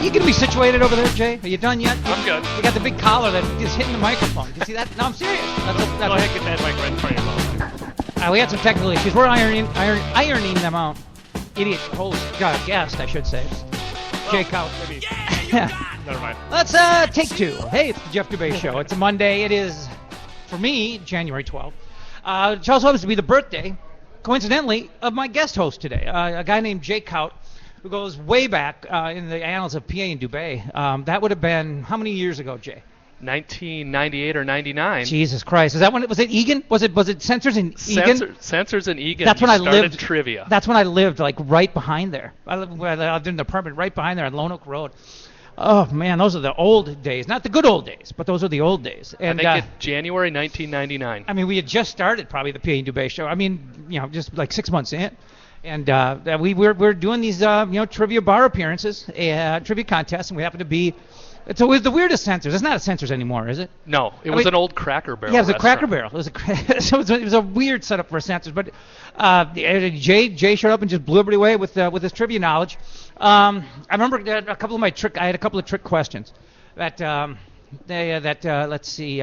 You gonna be situated over there, Jay? Are you done yet? I'm good. You got the big collar that is hitting the microphone. You see that? No, I'm serious. Go ahead, get that mic right in front of your mouth. We had some technical issues. We're ironing them out. Idiot host, guest, I should say. Jay Kautt. Maybe. Never mind. Let's take two. Hey, it's the Jeff Dubay Show. It's a Monday. It is, for me, January 12th. It also happens to be the birthday, coincidentally, of my guest host today, a guy named Jay Kautt, who goes way back in the annals of PA and Dubay. That would have been, how many years ago, Jay? 1998 or 99. Jesus Christ. Is that when it was at Egan? Was it Sensors in Egan? Sensors in Egan. That's when I lived. Trivia. That's when I lived, like, right behind there. I lived in an apartment right behind there on Lone Oak Road. Oh, man, those are the old days. Not the good old days, but those are the old days. And, I think it's January 1999. I mean, we had just started probably the PA and Dubay Show. I mean, just like 6 months in. And we're doing these, trivia bar appearances, trivia contests, and we happen to be. It was the weirdest Sensors. It's not a Sensors anymore, is it? No, it was an old Cracker Barrel. Yeah, it was a restaurant. Cracker Barrel. It was a weird setup for a Sensors. But Jay showed up and just blew everybody away with his trivia knowledge. I remember I had a couple of trick questions that let's see.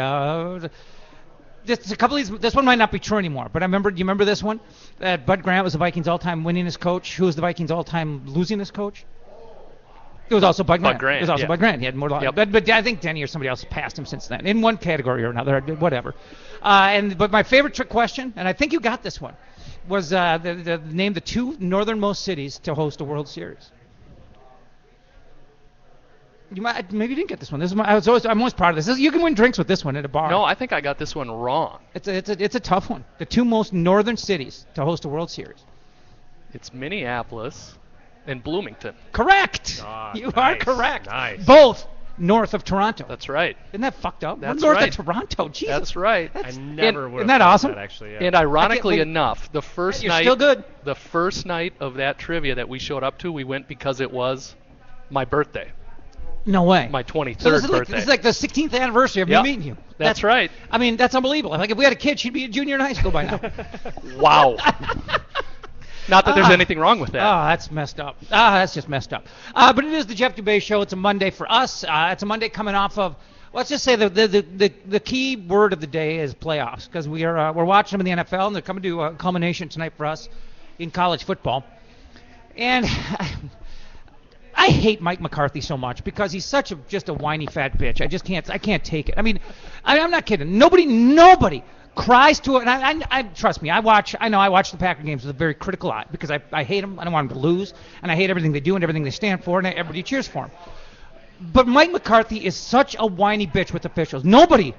Just a couple of these. This one might not be true anymore, but do you remember this one? That Bud Grant was the Vikings' all-time winningest coach. Who was the Vikings' all-time losingest coach? It was also Bud Grant. It was also Bud Grant. He had more. Yep. But I think Denny or somebody else passed him since then, in one category or another, whatever. But my favorite trick question, and I think you got this one, was name the two northernmost cities to host a World Series. Maybe you didn't get this one. I'm always proud of this. You can win drinks with this one at a bar. No, I think I got this one wrong. It's a tough one. The two most northern cities to host a World Series. It's Minneapolis and Bloomington. Correct. You are correct. Nice. Both north of Toronto. That's right. Isn't that fucked up? That's north right. of Toronto. Jesus. That's right. I never would have Isn't that awesome? that, actually. Yeah. And ironically enough, the first You're night, still good. The first night of that trivia that we showed up to, we went because it was my birthday. No way. My 23rd so this is birthday. This is like the 16th anniversary of me meeting you. That's right. I mean, that's unbelievable. Like if we had a kid, she'd be a junior in high school by now. Wow. Not that there's anything wrong with that. Oh, that's messed up. That's just messed up. But it is the Jeff Dubay Show. It's a Monday for us. It's a Monday coming off of, let's just say the key word of the day is playoffs, because we're watching them in the NFL, and they're coming to a culmination tonight for us in college football. And I hate Mike McCarthy so much because he's just a whiny fat bitch. I can't take it. I mean, I'm not kidding. Nobody cries to it. And I trust me. I watch the Packer games with a very critical eye because I hate them. I don't want them to lose, and I hate everything they do and everything they stand for, and everybody cheers for them. But Mike McCarthy is such a whiny bitch with officials. Nobody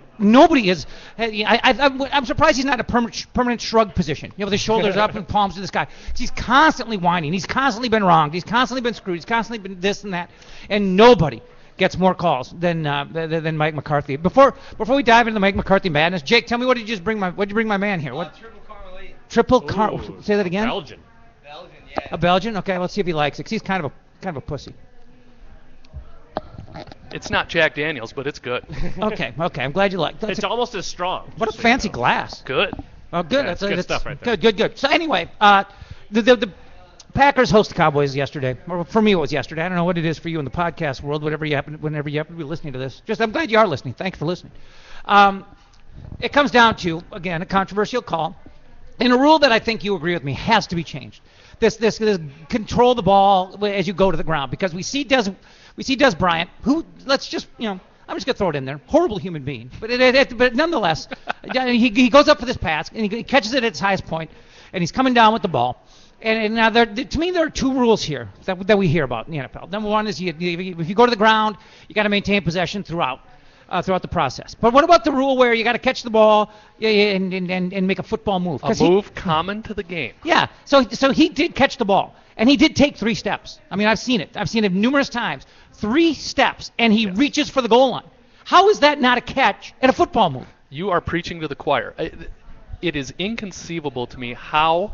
is. I'm surprised he's not in a permanent shrug position. With his shoulders up and palms to the sky. He's constantly whining. He's constantly been wronged. He's constantly been screwed. He's constantly been this and that. And nobody gets more calls than Mike McCarthy. Before we dive into the Mike McCarthy madness, Jake, tell me what'd you bring my man here? What? Triple Carmelite. Say that again. Belgian. Yeah. A Belgian? Okay, let's see if he likes it. 'Cause he's kind of a pussy. It's not Jack Daniels, but it's good. Okay. I'm glad you like it. It's almost as strong. What a fancy glass. Good. Oh, good. Yeah, that's good stuff right there. Good. So anyway, the Packers host the Cowboys yesterday. Or for me, it was yesterday. I don't know what it is for you in the podcast world. Whenever you happen to be listening to this, I'm glad you are listening. Thanks for listening. It comes down to, again, a controversial call, and a rule that I think you agree with me has to be changed. This control the ball as you go to the ground, because we see Des Bryant, who, let's just, I'm just going to throw it in there, horrible human being. But nonetheless, he goes up for this pass, and he catches it at its highest point, and he's coming down with the ball. And now, to me, there are two rules here that we hear about in the NFL. Number one is if you go to the ground, you got to maintain possession throughout the process. But what about the rule where you got to catch the ball and make a football move? A move common to the game. Yeah. So he did catch the ball, and he did take 3 steps. I mean, I've seen it. I've seen it numerous times. 3 steps, and he reaches for the goal line. How is that not a catch and a football move? You are preaching to the choir. It is inconceivable to me how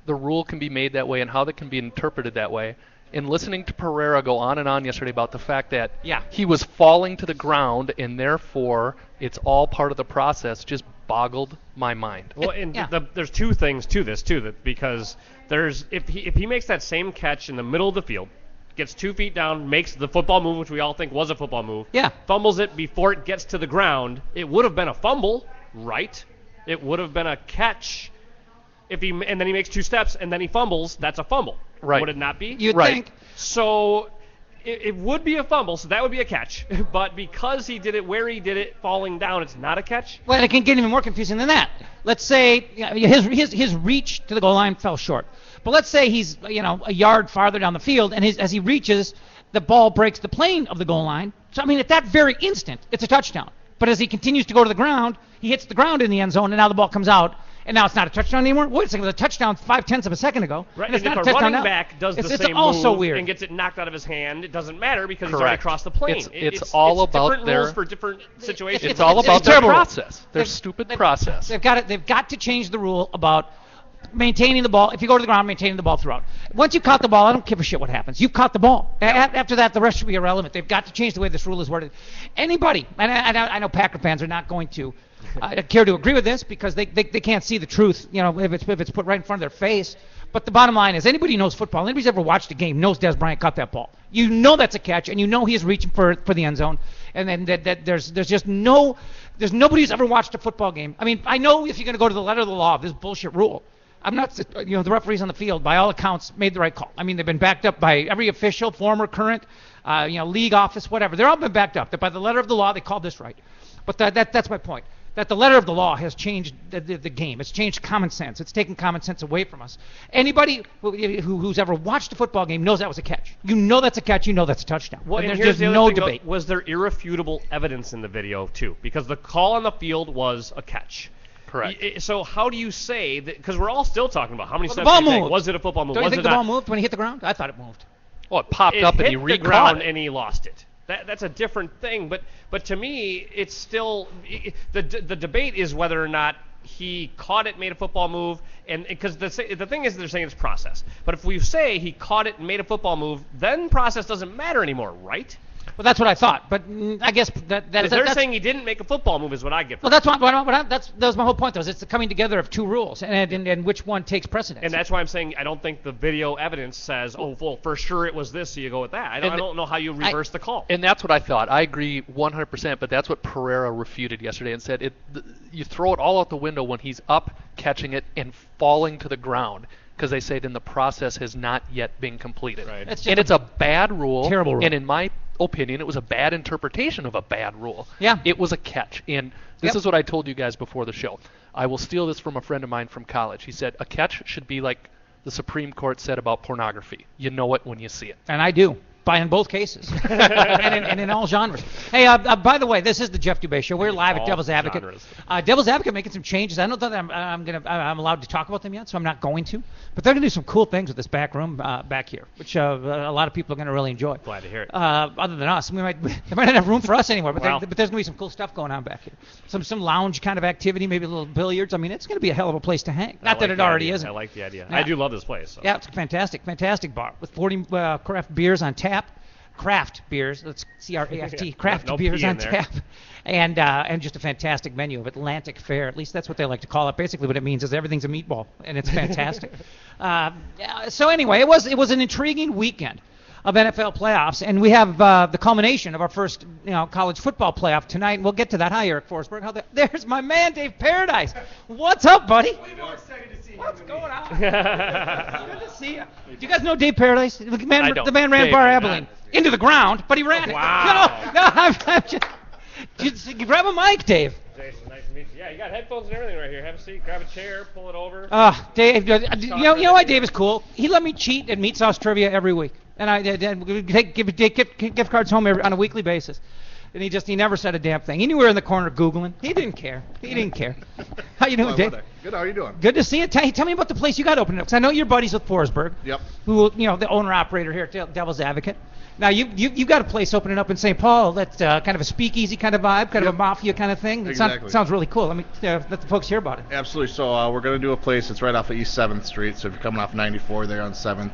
the rule can be made that way and how that can be interpreted that way. And listening to Pereira go on and on yesterday about the fact that he was falling to the ground and therefore it's all part of the process just boggled my mind. Well, and there's 2 things to this too, because if he makes that same catch in the middle of the field, gets 2 feet down, makes the football move, which we all think was a football move. Yeah. Fumbles it before it gets to the ground. It would have been a fumble, right? It would have been a catch and then he makes 2 steps and then he fumbles. That's a fumble. Right. Would it not be? You'd think. So it would be a fumble, so that would be a catch. But because he did it where he did it, falling down, it's not a catch. Well, it can get even more confusing than that. Let's say his reach to the goal line fell short. But let's say he's a yard farther down the field, and as he reaches, the ball breaks the plane of the goal line. So, I mean, at that very instant, it's a touchdown. But as he continues to go to the ground, he hits the ground in the end zone, and now the ball comes out. And now it's not a touchdown anymore? Wait a second, it was a touchdown 0.5 of a second ago. Right, and it's if not a a touchdown running now. back does the It's same also move weird. and gets it knocked out of his hand, it doesn't matter because he's Correct. already crossed the plane. It's all about different their rules for different situations. It's all about their terrible. process. Their stupid process. They've got to change the rule about maintaining the ball. If you go to the ground, maintaining the ball throughout. Once you caught the ball, I don't give a shit what happens. You've caught the ball. After that, the rest should be irrelevant. They've got to change the way this rule is worded. Anybody, and I know Packer fans are not going to care to agree with this because they can't see the truth, if it's put right in front of their face. But the bottom line is anybody who knows football, anybody who's ever watched a game knows Des Bryant caught that ball. You know that's a catch, and you know he's reaching for the end zone. And then there's nobody who's ever watched a football game. I mean, I know if you're going to go to the letter of the law of this bullshit rule, I'm not, the referees on the field, by all accounts, made the right call. I mean, they've been backed up by every official, former, current, league office, whatever. They're all been backed up. That by the letter of the law, they called this right. But that's my point. That the letter of the law has changed the game. It's changed common sense. It's taken common sense away from us. Anybody who's ever watched a football game knows that was a catch. You know that's a catch. You know that's a touchdown. Well, and and there's here's just the other no thing, debate. Was there irrefutable evidence in the video, too? Because the call on the field was a catch. Correct. So how do you say that? Because we're all still talking about how many The steps ball did he take? moved. Was it a football move? Don't you Was think it the not? ball moved when he hit the ground? I thought it moved. Well, it popped It up and hit he the re-caught ground it. and he lost it. That's a different thing. But to me, it's still the debate is whether or not he caught it, made a football move, and because the thing is they're saying it's process. But if we say he caught it and made a football move, then process doesn't matter anymore, right? Well, that's what I thought. But I guess If that's they're saying he didn't make a football move is what I get. well, that's that was my whole point, though. Is it's the coming together of two rules, and which one takes precedence. And that's why I'm saying I don't think the video evidence says, oh, well, for sure it was this, so you go with that. I don't know how you reverse the call. And that's what I thought. I agree 100%, but that's what Pereira refuted yesterday and said you throw it all out the window when he's up, catching it, and falling to the ground. Because they say then the process has not yet been completed. Right. It's a bad rule. Terrible rule. And in my opinion, it was a bad interpretation of a bad rule. Yeah. It was a catch. And this is what I told you guys before the show. I will steal this from a friend of mine from college. He said a catch should be like the Supreme Court said about pornography. You know it when you see it. And I do. In both cases, and in all genres. Hey, by the way, this is the Jeff Dubay Show. We're live at All Devil's Advocate. Devil's Advocate making some changes. I don't know that I'm allowed to talk about them yet, so I'm not going to. But they're going to do some cool things with this back room back here, which a lot of people are going to really enjoy. Glad to hear it. Other than us, they might not have room for us anymore. But, Wow. but there's going to be some cool stuff going on back here. Some lounge kind of activity, maybe a little billiards. I mean, it's going to be a hell of a place to hang. Not that it already isn't. I like the idea. Yeah. I do love this place. So. Yeah, it's a fantastic bar with 40 craft beers on tap. Craft beers, that's C-R-A-F-T, craft no beers P in on there. tap, and just a fantastic menu of Atlantic fare. At least that's what they like to call it. Basically, what it means is everything's a meatball, and it's fantastic. So anyway, it was an intriguing weekend of NFL playoffs, and we have the culmination of our first college football playoff tonight. And we'll get to that. Hi, Eric Forsberg. There's my man, Dave Paradise. What's up, buddy? What's going on? Good to see you. Do you guys know Dave Paradise? The man ran Dave, Bar not. Abilene into the ground, but he ran it. Wow. No, I'm just grab a mic, Dave. Jason, nice to meet you. Yeah, you got headphones and everything right here. Have a seat, grab a chair, pull it over. Dave, you know why Dave is cool? He let me cheat at Meat Sauce Trivia every week, and I give gift cards home on a weekly basis. And he never said a damn thing. He knew we were in the corner Googling. He didn't care. How you doing, Dave? Good. How are you doing? Good to see you. Tell me about the place you got opened up, because I know you're buddies with Forsberg. Yep. Who, the owner-operator here at Devil's Advocate. Now, you got a place opening up in St. Paul that's kind of a speakeasy kind of vibe, kind of a mafia kind of thing. Exactly. Sounds really cool. Let me let the folks hear about it. Absolutely. So we're going to do a place that's right off of East 7th Street. So if you're coming off 94 there on 7th,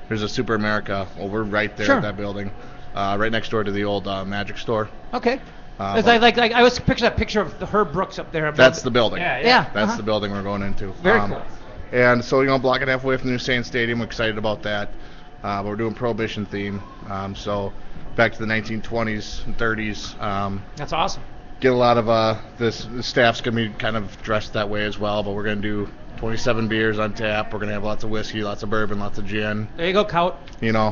there's a Super America over right there at that building, right next door to the old Magic store. Okay. I always picture that picture of the Herb Brooks up there. That's the building. Yeah. That's the building we're going into. Very cool. And so, block it halfway from the new Saints Stadium. We're excited about that. but we're doing Prohibition theme. So back to the 1920s and 30s. That's awesome. Get a lot of the staff's gonna be kind of dressed that way as well, but we're gonna do 27 beers on tap. We're gonna have lots of whiskey, lots of bourbon, lots of gin. There you go, Kautt. You know,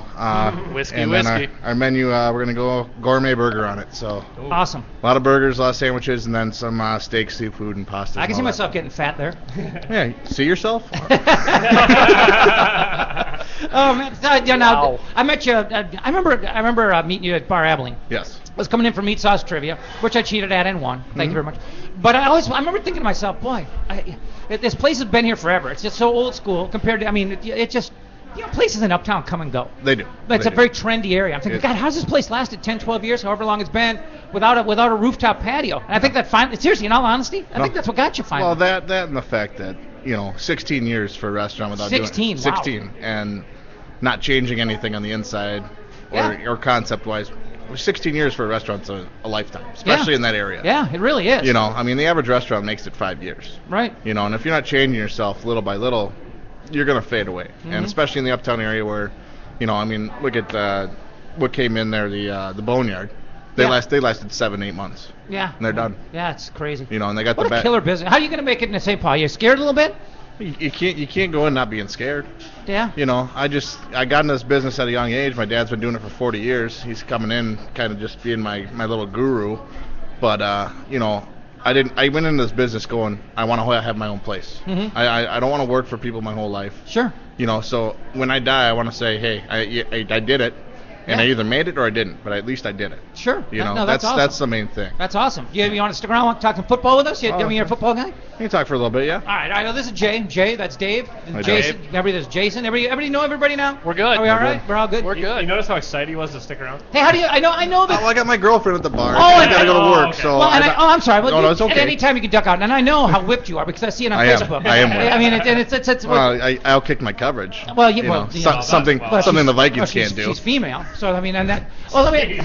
Whiskey, and whiskey. then our menu, we're gonna go gourmet burger on it. So Awesome. a lot of burgers, a lot of sandwiches, and then some steak, seafood, and pasta. I can see myself getting fat there. Yeah, see yourself? Oh man, now Wow. I met you. I remember meeting you at Bar Abilene. Yes. I was coming in for meat sauce trivia, which I cheated at and won. Thank you very much. But I remember thinking to myself, boy, this place has been here forever. It's just so old school compared to, I mean, it just, places in Uptown come and go. They do. But it's They a do. very trendy area. I'm thinking, God, how's this place lasted 10, 12 years, however long it's been, without a rooftop patio? And I think that finally, seriously, in all honesty, I think that's what got you finally. Well, that and the fact that 16 years for a restaurant without 16, doing wow. 16 and not changing anything on the inside or concept-wise. 16 years for a restaurant's a lifetime, especially in that area. Yeah, it really is. I mean, the average restaurant makes it 5 years. Right. And if you're not changing yourself little by little, you're going to fade away. And especially in the Uptown area where, I mean, look at what came in there, the Boneyard. They lasted 7-8 months. Yeah. And they're done. Yeah, it's crazy. And they got What the a killer business. How are you going to make it in St. Paul? You scared a little bit? You can't go in not being scared. Yeah. I got in this business at a young age. My dad's been doing it for 40 years. He's coming in kind of just being my little guru. But I went into this business going, I want to have my own place. Mm-hmm. I don't want to work for people my whole life. Sure. So when I die, I want to say, hey, I did it. And I either made it or I didn't, but at least I did it. Sure. No, that's awesome. That's the main thing. That's awesome. You want to stick around and talk some football with us? You're a football guy? You can talk for a little bit, yeah. All right. This is Jay. Jay, that's Dave. Hi, Jason. Dave. Everybody, there's Jason. Everybody know everybody now? We're good. Are we all We're right? good. We're all good? We're good. You notice how excited he was to stick around? Hey, how do you? I know that. Well, I got my girlfriend at the bar. Oh, I got to go to work, okay. so. Well, I'm sorry. Well, No, it's okay. At any time you can duck out, and I know how whipped you are because I see it on I am. Facebook. I am whipped. I mean, it's Well, I'll kick my coverage. Well, something well, something the she's- Vikings well, she's- can't do. She's female, so I mean, and that. Well, I mean,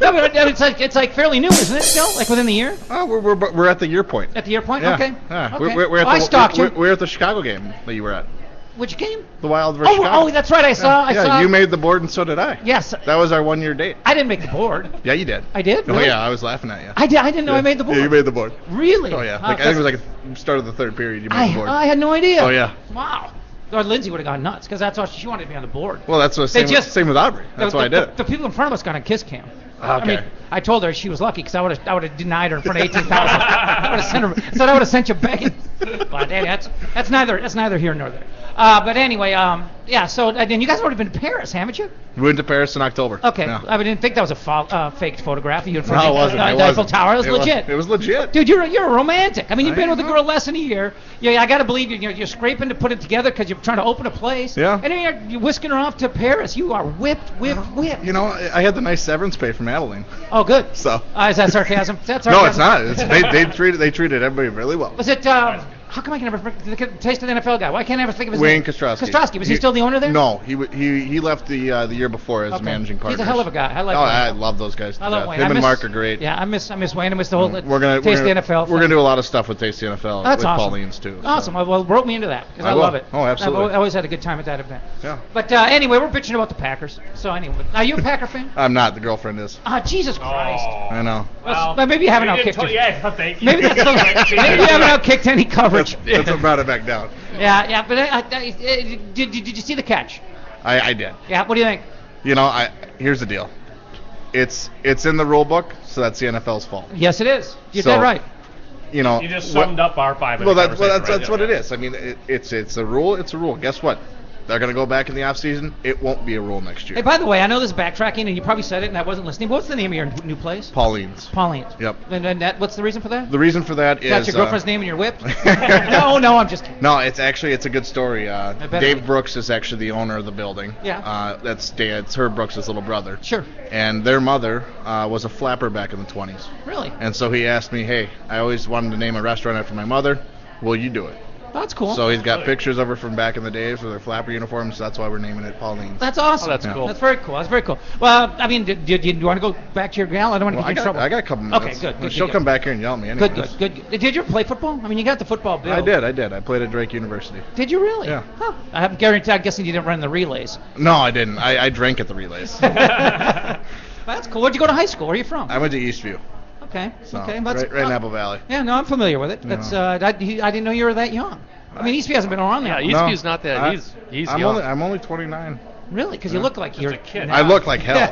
no, but it's like fairly new, isn't it? Still, like within the year. Oh, we're at the year point. At the year point. Yeah. Okay. Yeah. Okay. We're at I stalked you. we're at the Chicago game that you were at. Which game? The Wild versus Chicago. Oh, that's right. I saw. You made the board and so did I. Yes. That was our 1-year date. I didn't make the board. Yeah, you did. I did? Oh Really? yeah, I was laughing at you. I did. I didn't know I made the board. Yeah, you made the board. Really? Oh yeah. I think it was like the start of the third period. You made the board. I had no idea. Oh yeah. Wow. Or Lindsay would have gone nuts because that's all she wanted to be on the board. Well, that's what They same with Aubrey. That's why I did it. The people in front of us got on kiss cam. Okay. I mean, I told her she was lucky because I would have denied her in front of 18,000. I would have sent her. Said I would have sent you begging. But that's neither here nor there. But anyway, yeah. So then you guys have already been to Paris, haven't you? We went to Paris in October. Okay. Yeah. I didn't think that was a faked photograph of you in front No, of it wasn't. the It Eiffel wasn't. Tower. It was legit. It was legit. Dude, you're a romantic. I mean, you've I been with a am. girl less than a year. Yeah, I gotta believe you're scraping to put it together because you're trying to open a place. Yeah. And then you're whisking her off to Paris. You are whipped. I had the nice severance pay from Abilene. Oh, good. So. Is that sarcasm? Is that No, it's sarcasm? not. They treated everybody really well. Was it? How come I can never taste of the NFL guy? Why can't I ever think of his Wayne name? Kostrowski. Kostrowski. Was he still the owner there? No, he left the year before as Okay. managing partner. He's a hell of a guy. I like Wayne. I love those guys. I love Wayne. Him I and miss- Mark are great. Yeah, I miss Wayne. I miss the whole We're gonna Taste the NFL. We're gonna do a lot of stuff with Taste the NFL That's with awesome. Pauline's too. so. Awesome. Well, rope me into that because I I will. love it. Oh, absolutely. I've always had a good time at that event. Yeah. But anyway, we're bitching about the Packers. So anyway, are you a Packer fan? I'm not. The girlfriend is. Jesus Christ. I know. But maybe you haven't outkicked her. Yeah, thank you. Maybe that's maybe you haven't outkicked any coverage. That's what brought it back down. Yeah. But did you see the catch? I did. Yeah. What do you think? Here's the deal. It's in the rule book, so that's the NFL's fault. Yes, it is. You're So, dead right. You just summed up our 5 minute that's conversation what right it is. I mean, it's a rule. It's a rule. Guess what? They're going to go back in the off season. It won't be a rule next year. Hey, by the way, I know this is backtracking, and you probably said it, and I wasn't listening. What's the name of your new place? Pauline's. Pauline's. Yep. And what's the reason for that? The reason for that is That's your girlfriend's name and you're whipped? No, I'm just kidding. No, it's a good story. bet Dave it- Brooks is actually the owner of the building. Yeah. That's Herb Brooks' little brother. Sure. And their mother was a flapper back in the 20s. Really? And so he asked me, hey, I always wanted to name a restaurant after my mother. Will you do it? That's cool. So he's got pictures of her from back in the days with her flapper uniforms. So that's why we're naming it Pauline. That's awesome. Oh, that's cool. That's very cool. That's very cool. Well, I mean, do you want to go back to your gal? I don't want to get you in trouble. I got a couple minutes. Okay, good. She'll come back here and yell at me anyway. Good. Did you ever play football? I mean, you got the football bill. I did. I played at Drake University. Did you really? Yeah. Huh. I'm guessing you didn't run the relays. No, I didn't. I drank at the relays. That's cool. Where'd you go to high school? Where are you from? I went to Eastview. Okay. So, Okay. right in Apple Valley. Yeah, no, I'm familiar with it. That's I didn't know you were that young. I mean, Eastview hasn't been around that long. Yeah, Eastview's not that. He's young. I'm only 29. Really? Because you look like you're a kid. I look like hell.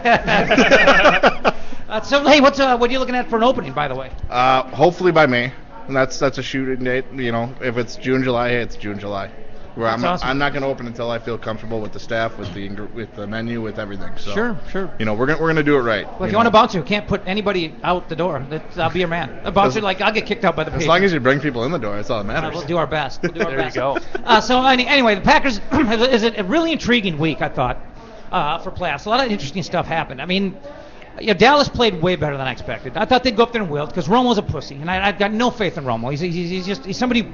So, hey, what are you looking at for an opening, by the way? Hopefully by May. And that's a shooting date. You know, if it's June, July, hey, it's June, July. Where That's awesome. I'm not going to open until I feel comfortable with the staff, with the menu, with everything. So Sure. You know, we're gonna do it right. Well, if you want to bounce, you can't put anybody out the door. I'll be your man. A bouncer, I'll get kicked out by the As patron. long as you bring people in the door, that's all that matters. We'll do our best. There you go. So anyway, the Packers is a really intriguing week, I thought, for playoffs. A lot of interesting stuff happened. I mean, Dallas played way better than I expected. I thought they'd go up there and wilt because Romo's a pussy, and I've got no faith in Romo. He's somebody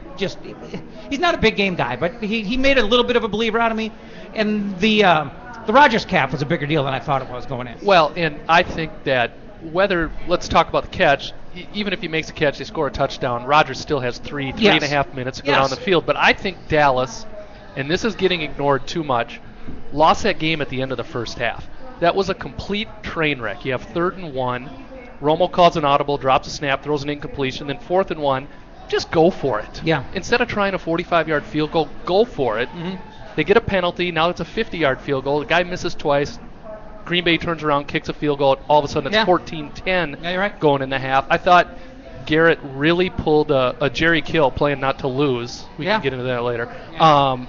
he's not a big game guy, but he made a little bit of a believer out of me. And the Rodgers cap was a bigger deal than I thought it was going in. Well, and I think that let's talk about the catch. Even if he makes a catch, they score a touchdown. Rodgers still has three and a half minutes to go down the field. But I think Dallas, and this is getting ignored too much, lost that game at the end of the first half. That was a complete train wreck. You have 3rd and 1. Romo calls an audible, drops a snap, throws an incompletion. Then 4th and 1. Just go for it. Yeah. Instead of trying a 45-yard field goal, go for it. Mm-hmm. They get a penalty. Now it's a 50-yard field goal. The guy misses twice. Green Bay turns around, kicks a field goal. All of a sudden it's 14-10 you're right. going in the half. I thought Garrett really pulled a Jerry Kill playing not to lose. We can get into that later. Yeah.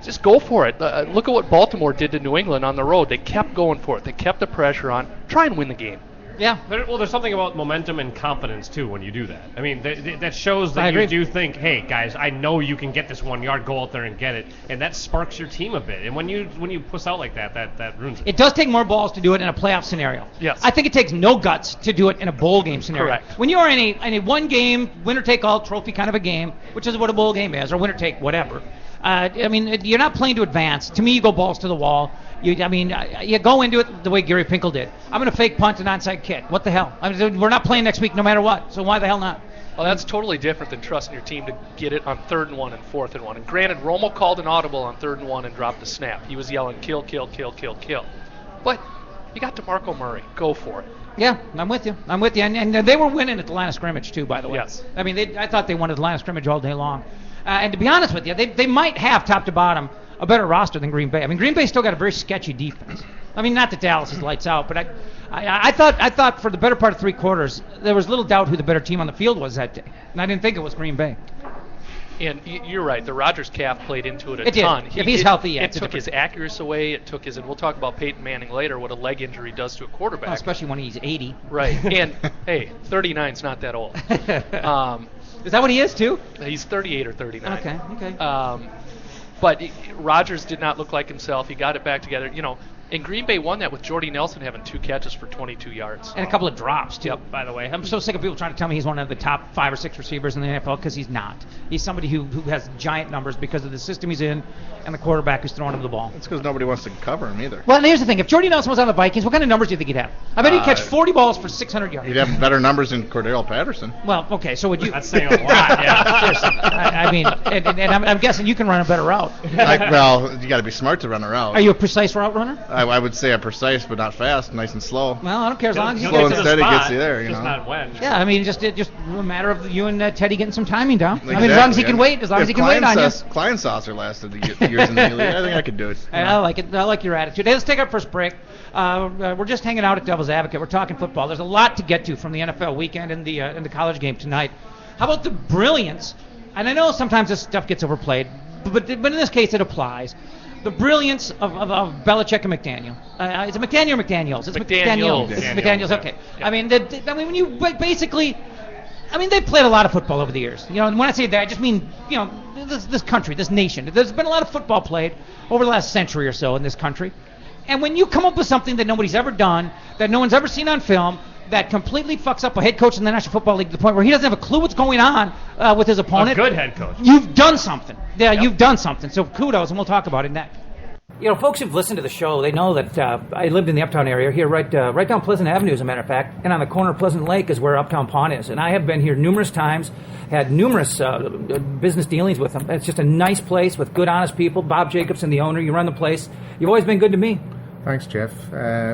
Just go for it. Look at what Baltimore did to New England on the road. They kept going for it. They kept the pressure on. Try and win the game. Yeah. There's something about momentum and confidence, too, when you do that. I mean, that shows that you do think, hey, guys, I know you can get this 1 yard, go out there and get it. And that sparks your team a bit. And when you puss out like that ruins it. It does take more balls to do it in a playoff scenario. Yes. I think it takes no guts to do it in a bowl game scenario. Correct. When you are in a one-game, winner-take-all trophy kind of a game, which is what a bowl game is, or winner-take whatever, I mean, you're not playing to advance. To me, you go balls to the wall. You go into it the way Gary Pinkel did. I'm going to fake punt an onside kick. What the hell? I mean, we're not playing next week no matter what, so why the hell not? Well, that's totally different than trusting your team to get it on 3rd and 1 and 4th and 1. And granted, Romo called an audible on 3rd and 1 and dropped the snap. He was yelling, kill, kill, kill, kill, kill. But you got DeMarco Murray. Go for it. Yeah, I'm with you. And they were winning at the line of scrimmage, too, by the way. Yes. I mean, I thought they wanted the line of scrimmage all day long. And to be honest with you, they might have, top to bottom, a better roster than Green Bay. I mean, Green Bay's still got a very sketchy defense. I mean, not that Dallas is lights out, but I thought for the better part of 3 quarters, there was little doubt who the better team on the field was that day. And I didn't think it was Green Bay. And you're right. The Rodgers calf played into it a It did. ton. If he's healthy, yeah. It took his accuracy away. It took his, and we'll talk about Peyton Manning later, what a leg injury does to a quarterback. Well, especially when he's 80. Right. And, hey, 39's not that old. Is that what he is, too? He's 38 or 39. Okay. But Rodgers did not look like himself. He got it back together. You know, and Green Bay won that with Jordy Nelson having 2 catches for 22 yards. And a couple of drops, too, Yep. by the way. I'm so sick of people trying to tell me he's one of the top 5 or 6 receivers in the NFL because he's not. He's somebody who has giant numbers because of the system he's in and the quarterback who's throwing him the ball. It's because nobody wants to cover him either. Well, and here's the thing. If Jordy Nelson was on the Vikings, what kind of numbers do you think he'd have? I bet he'd catch 40 balls for 600 yards. He'd have better numbers than Cordell Patterson. Well, okay, so would you... That's saying a lot, yeah. Seriously. I mean, and I'm guessing you can run a better route. Well, you got to be smart to run a route. Are you a precise route runner? I would say a precise, but not fast, nice and slow. Well, I don't care as long as you Slow get and to the steady spot. gets you there, you just know. not when. Yeah, I mean, just a matter of you and Teddy getting some timing down. Exactly. I mean, as long as he can wait, as long as he can wait on you. Klein Saucer lasted the years in the league. I think I could do it. I like it. I like your attitude. Hey, let's take our first break. We're just hanging out at Devil's Advocate. We're talking football. There's a lot to get to from the NFL weekend and the college game tonight. How about the brilliance? And I know sometimes this stuff gets overplayed, but in this case it applies. The brilliance of Belichick and McDaniel. Is it McDaniel or McDaniels? It's McDaniels. It's McDaniels. Okay. Yeah. I mean, when you basically, they've played a lot of football over the years. You know, and when I say that, I just mean, this country, this nation. There's been a lot of football played over the last century or so in this country. And when you come up with something that nobody's ever done, that no one's ever seen on film, that completely fucks up a head coach in the National Football League to the point where he doesn't have a clue what's going on with his opponent. A good head coach. You've done something. Yeah, You've done something. So kudos, and we'll talk about it next. You know, folks who've listened to the show, they know that I lived in the Uptown area here, right down Pleasant Avenue, as a matter of fact, and on the corner of Pleasant Lake is where Uptown Pond is. And I have been here numerous times, had numerous business dealings with them. It's just a nice place with good, honest people. Bob Jacobson, the owner, you run the place. You've always been good to me. Thanks, Jeff.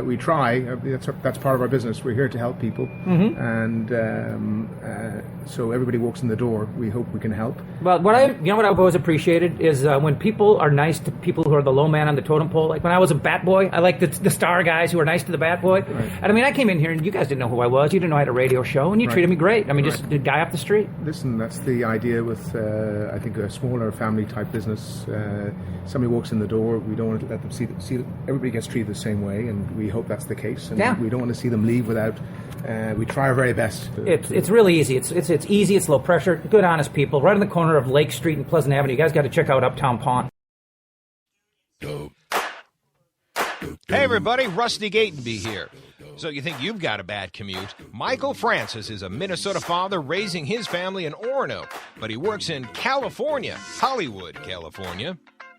We try. That's part of our business. We're here to help people, and so everybody walks in the door. We hope we can help. Well, what I've always appreciated is when people are nice to people who are the low man on the totem pole. Like when I was a bat boy, I liked the star guys who were nice to the bat boy. Right. And I mean, I came in here and you guys didn't know who I was. You didn't know I had a radio show, and you treated me great. I mean, just a guy off the street. Listen, that's the idea with I think a smaller family type business. Somebody walks in the door, we don't want to let them see everybody gets treated the same way, and we hope that's the case. And we don't want to see them leave without. We try our very best. It's really easy. It's easy. It's low pressure. Good, honest people. Right on the corner of Lake Street and Pleasant Avenue. You guys got to check out Uptown Pond. Hey everybody, Rusty Gatenby here. So you think you've got a bad commute? Michael Francis is a Minnesota father raising his family in Orono, but he works in California, Hollywood, California.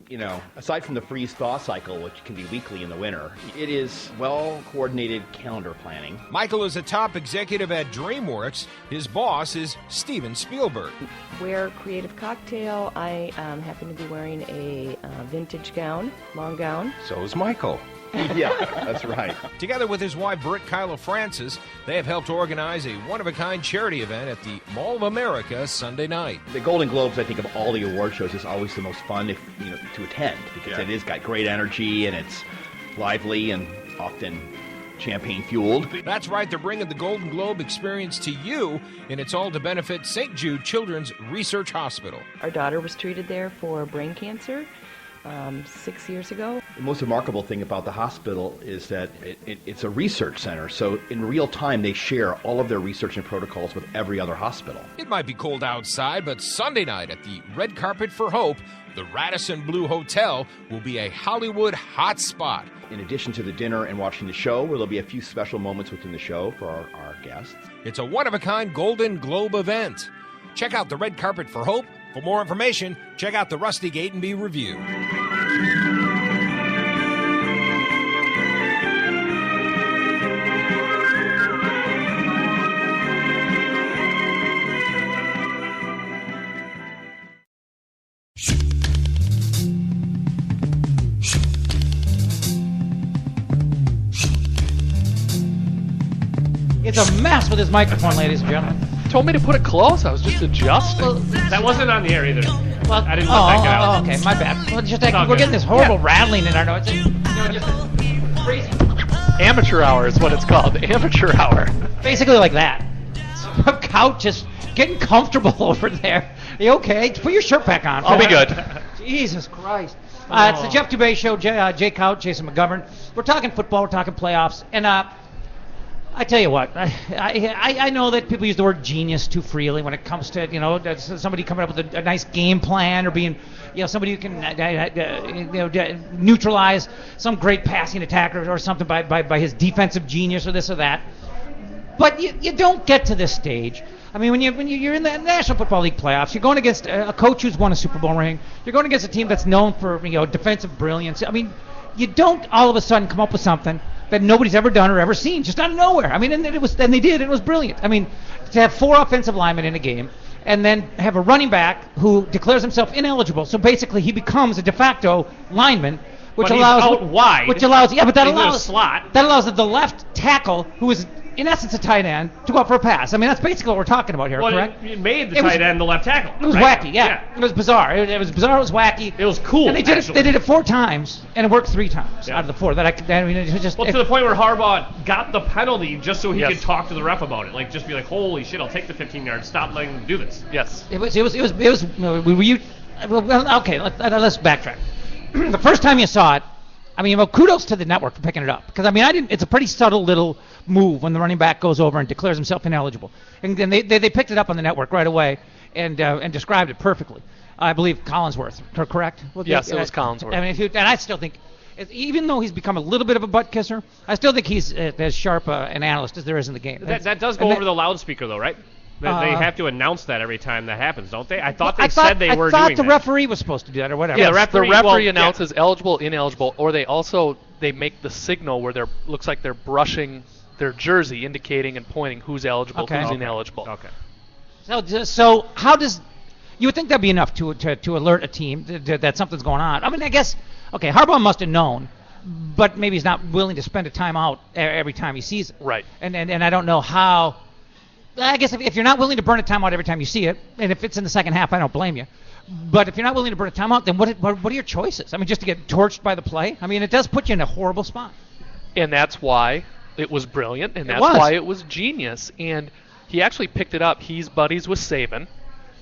You know, aside from the freeze-thaw cycle, which can be weekly in the winter, it is well-coordinated calendar planning. Michael is a top executive at DreamWorks. His boss is Steven Spielberg. Wear Creative Cocktail. I happen to be wearing a vintage gown, long gown. So is Michael. Yeah, that's right. Together with his wife, Britt Kyla Francis, they have helped organize a one-of-a-kind charity event at the Mall of America Sunday night. The Golden Globes, I think, of all the award shows, is always the most fun to attend because it has got great energy and it's lively and often champagne-fueled. That's right, they're bringing the Golden Globe experience to you, and it's all to benefit St. Jude Children's Research Hospital. Our daughter was treated there for brain cancer 6 years ago. The most remarkable thing about the hospital is that it's a research center, so in real time they share all of their research and protocols with every other hospital. It might be cold outside, but Sunday night at the Red Carpet for Hope, the Radisson Blu Hotel will be a Hollywood hot spot. In addition to the dinner and watching the show, where there'll be a few special moments within the show for our guests. It's a one-of-a-kind Golden Globe event. Check out the Red Carpet for Hope. For more information, check out the Rusty Gatenby Review. It's a mess with his microphone, ladies and gentlemen. Told me to put it close. I was just adjusting. That wasn't on the air either. Well, I didn't let that get out. Okay, my bad. Well, just all we're good. getting this horrible rattling in our notes. Just crazy. Amateur hour is what it's called. Amateur hour. Basically like that. Couch just getting comfortable over there. You okay? Put your shirt back on. I'll be good. Jesus Christ. It's the Jeff Dubay Show. Jay Kautt, Jason McGovern. We're talking football. We're talking playoffs. And I tell you what, I know that people use the word genius too freely when it comes to, somebody coming up with a nice game plan or being, somebody who can, neutralize some great passing attacker or something by his defensive genius or this or that. But you don't get to this stage. I mean, when you're in the National Football League playoffs, you're going against a coach who's won a Super Bowl ring. You're going against a team that's known for, defensive brilliance. I mean, you don't all of a sudden come up with something that nobody's ever done or ever seen, just out of nowhere. I mean, and they did, and it was brilliant. I mean, to have 4 offensive linemen in a game, and then have a running back who declares himself ineligible, so basically he becomes a de facto lineman, which But allows he's out wide. which allows that He's in a allows slot. that allows the left tackle, who is in essence a tight end, to go up for a pass. I mean, that's basically what we're talking about here, Well, correct? it made the It was- tight end the left tackle. It was right? wacky, yeah. It was bizarre. It was bizarre. It was wacky. It was cool. And they did actually. it 4 times, and it worked 3 times Yeah. out of the 4. It was just. Well, to the point where Harbaugh got the penalty just so he Yes. could talk to the ref about it. Like, just be like, holy shit, I'll take the 15 yards. Stop letting them do this. Yes. It was. Were you? Well, okay, let's backtrack. The first time you saw it, I mean, well, kudos to the network for picking it up, because I mean, it's a pretty subtle little move when the running back goes over and declares himself ineligible, and then they picked it up on the network right away and described it perfectly. I believe Collinsworth. Correct? Yes, it was Collinsworth. I mean, and I still think, even though he's become a little bit of a butt kisser, I still think he's as sharp an analyst as there is in the game. That does go over the loudspeaker, though, right? They have to announce that every time that happens, don't they? I thought they said they were doing that. I thought the referee was supposed to do that or whatever. Yeah, the referee announces eligible, ineligible, or they make the signal where looks like they're brushing their jersey, indicating and pointing who's eligible, who's ineligible. Okay. So how does you would think that'd be enough to alert a team that something's going on? I mean, I guess Harbaugh must have known, but maybe he's not willing to spend a timeout every time he sees it. Right. And I don't know how. I guess if you're not willing to burn a timeout every time you see it, and if it's in the second half, I don't blame you. But if you're not willing to burn a timeout, then what are your choices? I mean, just to get torched by the play? I mean, it does put you in a horrible spot. And that's why it was brilliant, and that's why it was genius. And he actually picked it up. He's buddies with Saban,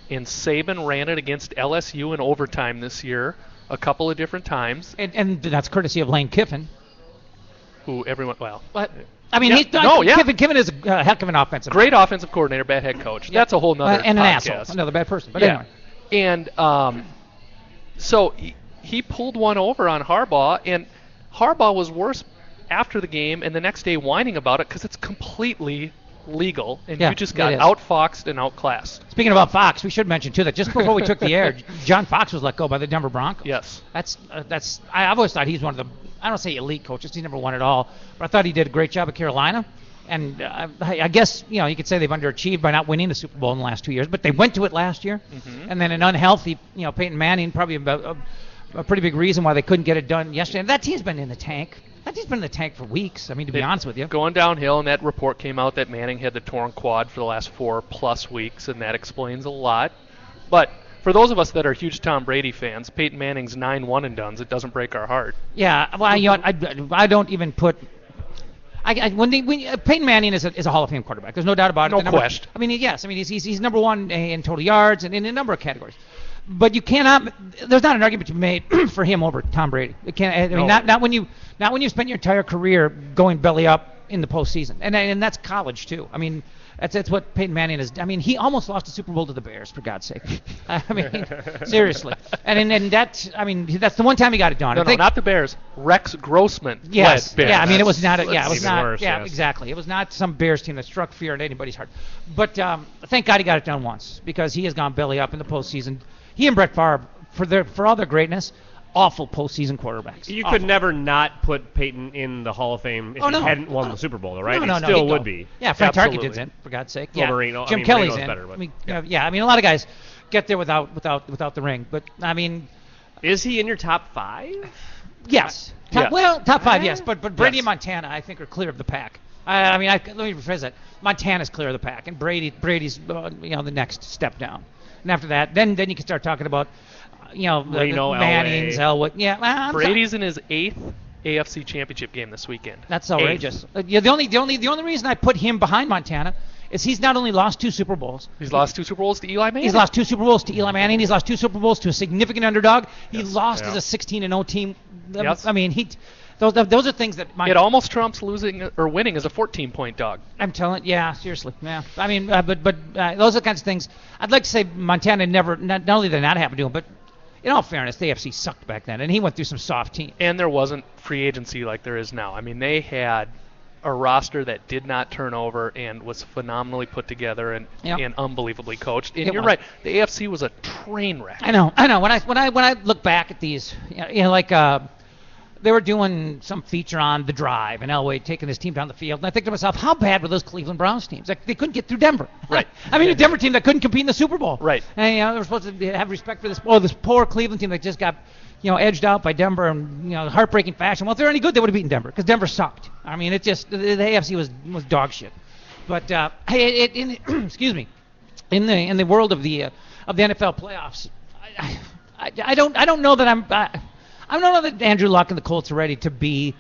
and Saban ran it against LSU in overtime this year a couple of different times. And that's courtesy of Lane Kiffin. Who everyone, But I mean, Kiffin is a heck of an offensive. Great offensive coordinator, bad head coach. Yeah. That's a whole nother and an podcast. asshole, another bad person. But anyway. And so he pulled one over on Harbaugh, and Harbaugh was worse after the game and the next day whining about it because it's completely legal, and you just got outfoxed and outclassed. Speaking about Fox, we should mention too that just before we took the air, John Fox was let go by the Denver Broncos. Yes, that's. I've always thought he's one of the. I don't say elite coaches. He's never won it all, but I thought he did a great job at Carolina. And I guess you could say they've underachieved by not winning the Super Bowl in the last 2 years, but they went to it last year. Mm-hmm. And then an unhealthy, Peyton Manning, probably a pretty big reason why they couldn't get it done yesterday. And that team's been in the tank. That team's been in the tank for weeks. I mean, to be honest with you. Going downhill, and that report came out that Manning had the torn quad for the last 4+ weeks, and that explains a lot. But for those of us that are huge Tom Brady fans, Peyton Manning's 9 one-and-dones. It doesn't break our heart. Yeah, well, I don't even put. Peyton Manning is a Hall of Fame quarterback. There's no doubt about it. No question. I mean, yes. I mean, he's number one in total yards and in a number of categories. But you cannot. There's not an argument to be made for him over Tom Brady. It can't. I mean, not when you spent your entire career going belly up in the postseason, and that's college too. I mean, that's what Peyton Manning is. I mean, he almost lost a Super Bowl to the Bears, for God's sake. I mean, seriously. And that. I mean, that's the one time he got it done. No, not the Bears. Rex Grossman. Yes. Bears. Yeah. I mean, it was not. It was not. Worse, yeah. Yes. Exactly. It was not some Bears team that struck fear into anybody's heart. But thank God he got it done once, because he has gone belly up in the postseason. He and Brett Favre, for all their greatness, awful postseason quarterbacks. You could never not put Peyton in the Hall of Fame if he hadn't won the Super Bowl, right? No, he still would be. Yeah, Frank Tarkenton's in, for God's sake. Yeah. Marino, Jim Kelly's Marino's in. better, but, I mean, a lot of guys get there without the ring. But, I mean... Is he in your top 5? Yes. Top 5, yes. But Brady and Montana, I think, are clear of the pack. Let me rephrase that. Montana's clear of the pack, and Brady's the next step down. And after that, then you can start talking about, Reno, the Mannings, Elwood. Yeah, Brady's in his 8th AFC Championship game this weekend. That's outrageous. The only reason I put him behind Montana is he's not only lost 2 Super Bowls. He's lost 2 Super Bowls to Eli Manning. He's lost 2 Super Bowls to Eli Manning. He's lost 2 Super Bowls to a significant underdog. He lost as a 16-0 team. Yes. I mean, those are things that it almost trumps losing or winning as a 14-point dog. I'm telling, seriously, yeah. I mean, but those are the kinds of things. I'd like to say Montana not only did not happen to him, but in all fairness, the AFC sucked back then, and he went through some soft teams. And there wasn't free agency like there is now. I mean, they had a roster that did not turn over and was phenomenally put together and unbelievably coached. And you're right, the AFC was a train wreck. I know. When I look back at these, they were doing some feature on The Drive and Elway taking his team down the field. And I think to myself, how bad were those Cleveland Browns teams? Like, they couldn't get through Denver. Right. I mean, a Denver team that couldn't compete in the Super Bowl. Right. And, they were supposed to have respect for this poor Cleveland team that just got, edged out by Denver in, heartbreaking fashion. Well, if they're any good, they would have beaten Denver because Denver sucked. I mean, the AFC was dog shit. But, excuse me, in the world of the NFL playoffs, I don't know that I don't know that Andrew Luck and the Colts are ready to be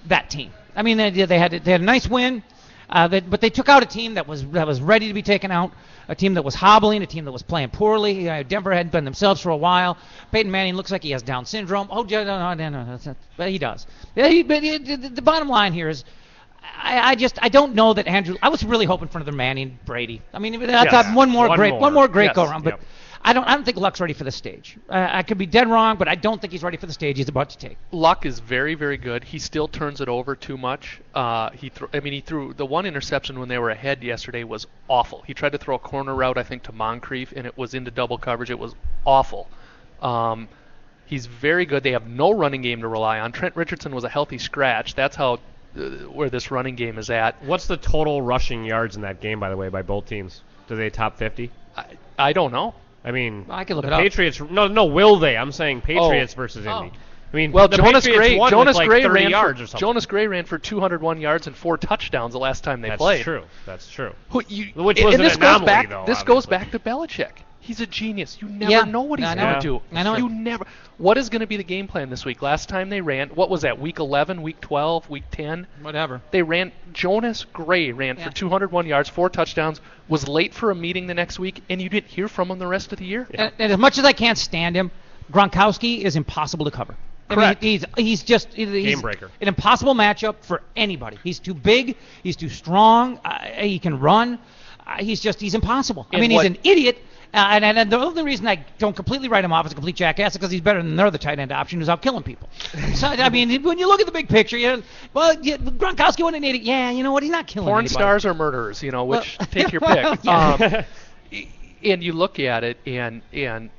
that team. I mean, they had a nice win, but they took out a team that was ready to be taken out, a team that was hobbling, a team that was playing poorly. Denver hadn't been themselves for a while. Peyton Manning looks like he has Down syndrome. Oh, no, but he does. The bottom line here is, I don't know that Andrew. I was really hoping for another Manning Brady. I mean, I thought one more great go around, but. I don't think Luck's ready for the stage. I could be dead wrong, but I don't think he's ready for the stage he's about to take. Luck is very, very good. He still turns it over too much. He threw the one interception when they were ahead yesterday was awful. He tried to throw a corner route, I think, to Moncrief, and it was into double coverage. It was awful. He's very good. They have no running game to rely on. Trent Richardson was a healthy scratch. That's how where this running game is at. What's the total rushing yards in that game, by the way, by both teams? Do they top 50? I don't know. I mean, I can look the it up. Patriots. No, will they? I'm saying Patriots versus Indy. I mean, well, the Jonas Patriots Gray, won Jonas with like Gray 30 ran yards for or something. Jonas Gray ran for 201 yards and 4 touchdowns the last time they played. That's true. Which was an this anomaly, goes back. though, This goes obviously. back to Belichick. He's a genius. You never know what he's going to do. I know You never. What is going to be the game plan this week? Last time they ran, what was that? Week 11, Week 12, Week 10. Whatever. They ran. Jonas Gray ran for 201 yards, 4 touchdowns. Was late for a meeting the next week, and you didn't hear from him the rest of the year. And as much as I can't stand him, Gronkowski is impossible to cover. Correct. I mean, he's Game breaker. An impossible matchup for anybody. He's too big. He's too strong. He can run. He's impossible. I mean, he's an idiot. And the only reason I don't completely write him off as a complete jackass is because he's better than their other tight end option who's out killing people. So, I mean, when you look at the big picture, Gronkowski wasn't an idiot. Yeah, you know what? He's not killing Porn anybody. stars or murderers, which take your pick. And you look at it, and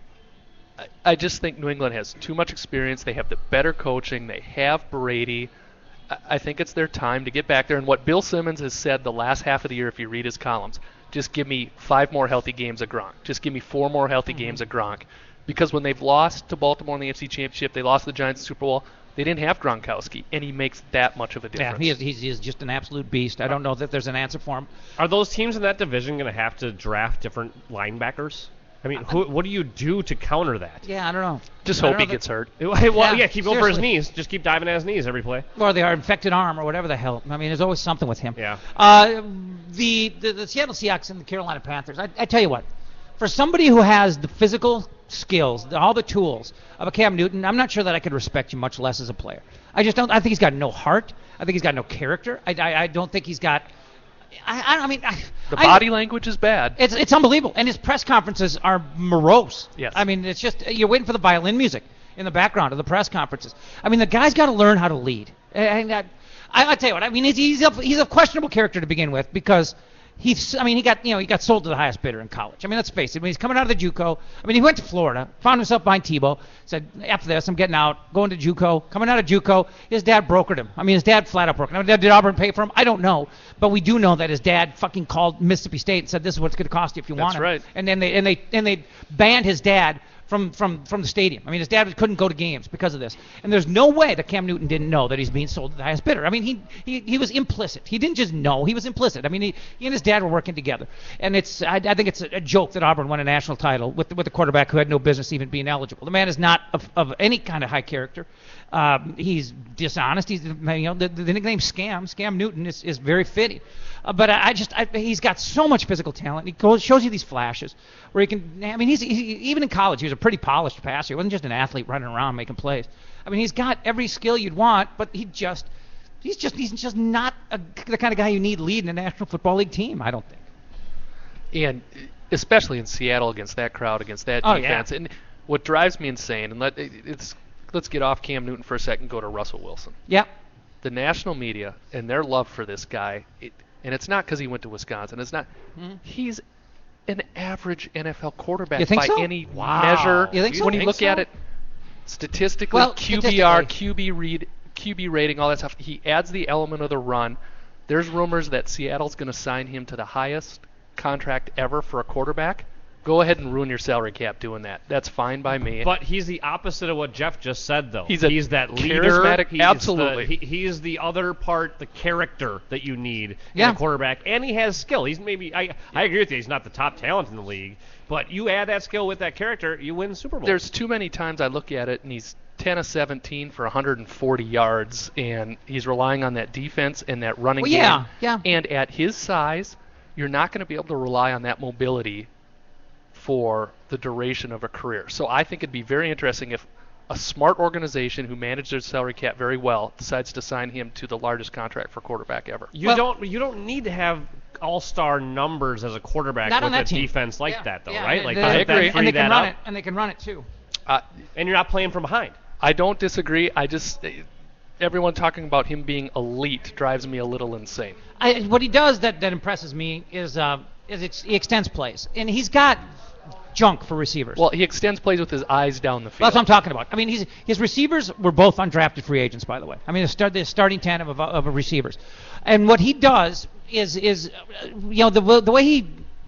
I just think New England has too much experience. They have the better coaching. They have Brady. I think it's their time to get back there. And what Bill Simmons has said the last half of the year, if you read his columns, just give me 5 more healthy games of Gronk. Just give me 4 more healthy games of Gronk. Because when they've lost to Baltimore in the AFC Championship, they lost to the Giants in the Super Bowl, they didn't have Gronkowski, and he makes that much of a difference. Yeah, he is just an absolute beast. I don't know that there's an answer for him. Are those teams in that division going to have to draft different linebackers? I mean, what do you do to counter that? Yeah, I don't know. Just hope he gets hurt. Well, keep going for his knees. Just keep diving at his knees every play. Or they are infected arm or whatever the hell. I mean, there's always something with him. Yeah. The Seattle Seahawks and the Carolina Panthers, I tell you what, for somebody who has the physical skills, all the tools of a Cam Newton, I'm not sure that I could respect you much less as a player. I just don't. I think he's got no heart. I think he's got no character. I don't think he's got. The body language is bad. It's unbelievable, and his press conferences are morose. Yes. I mean, it's just you're waiting for the violin music in the background of the press conferences. I mean, the guy's got to learn how to lead. And I tell you what, I mean, he's a questionable character to begin with because he got sold to the highest bidder in college. I mean, let's face it. When he's coming out of the JUCO, I mean, he went to Florida, found himself behind Tebow, said, "After this, I'm getting out, going to JUCO." Coming out of JUCO, his dad brokered him. I mean, his dad flat out brokered him. Did Auburn pay for him? I don't know, but we do know that his dad fucking called Mississippi State and said, "This is what it's going to cost you if you want him." That's right. And then they banned his dad from the stadium. I mean, his dad couldn't go to games because of this. And there's no way that Cam Newton didn't know that he's being sold to the highest bidder. I mean, he was implicit. He didn't just know. He was implicit. I mean, he and his dad were working together. And I think it's a joke that Auburn won a national title with the quarterback who had no business even being eligible. The man is not of any kind of high character. He's dishonest. He's the nickname Scam Newton is very fitting. But he's got so much physical talent. He shows you these flashes where he can. I mean, even in college he was a pretty polished passer. He wasn't just an athlete running around making plays. I mean, he's got every skill you'd want, but he's just not the kind of guy you need leading a National Football League team. I don't think. And especially in Seattle against that crowd, against that defense. Yeah. And what drives me insane, and let's get off Cam Newton for a second, go to Russell Wilson. Yeah. The national media and their love for this guy, and it's not because he went to Wisconsin. It's not. He's an average NFL quarterback you think by so? any Wow. measure. You think so? When you look at it statistically, QBR, QB rating, all that stuff, he adds the element of the run. There's rumors that Seattle's going to sign him to the highest contract ever for a quarterback. Go ahead and ruin your salary cap doing that. That's fine by me. But he's the opposite of what Jeff just said, though. He's that leader. Charismatic, absolutely. He's the other part, the character that you need in a quarterback, and he has skill. He's maybe I agree with you. He's not the top talent in the league, but you add that skill with that character, you win Super Bowl. There's too many times I look at it, and he's 10 of 17 for 140 yards, and he's relying on that defense and that running game. Yeah. And at his size, you're not going to be able to rely on that mobility for the duration of a career. So I think it'd be very interesting if a smart organization who managed their salary cap very well decides to sign him to the largest contract for quarterback ever. You don't need to have all-star numbers as a quarterback with a defense like that, though, right? Like I agree. And they can run it, and they can run it too. And you're not playing from behind. I don't disagree. Everyone talking about him being elite drives me a little insane. What he does that impresses me is he extends plays, and he's got junk for receivers. Well, he extends plays with his eyes down the field. Well, that's what I'm talking about. I mean, his receivers were both undrafted free agents, by the way. I mean, the starting tandem of receivers. And what he does is the way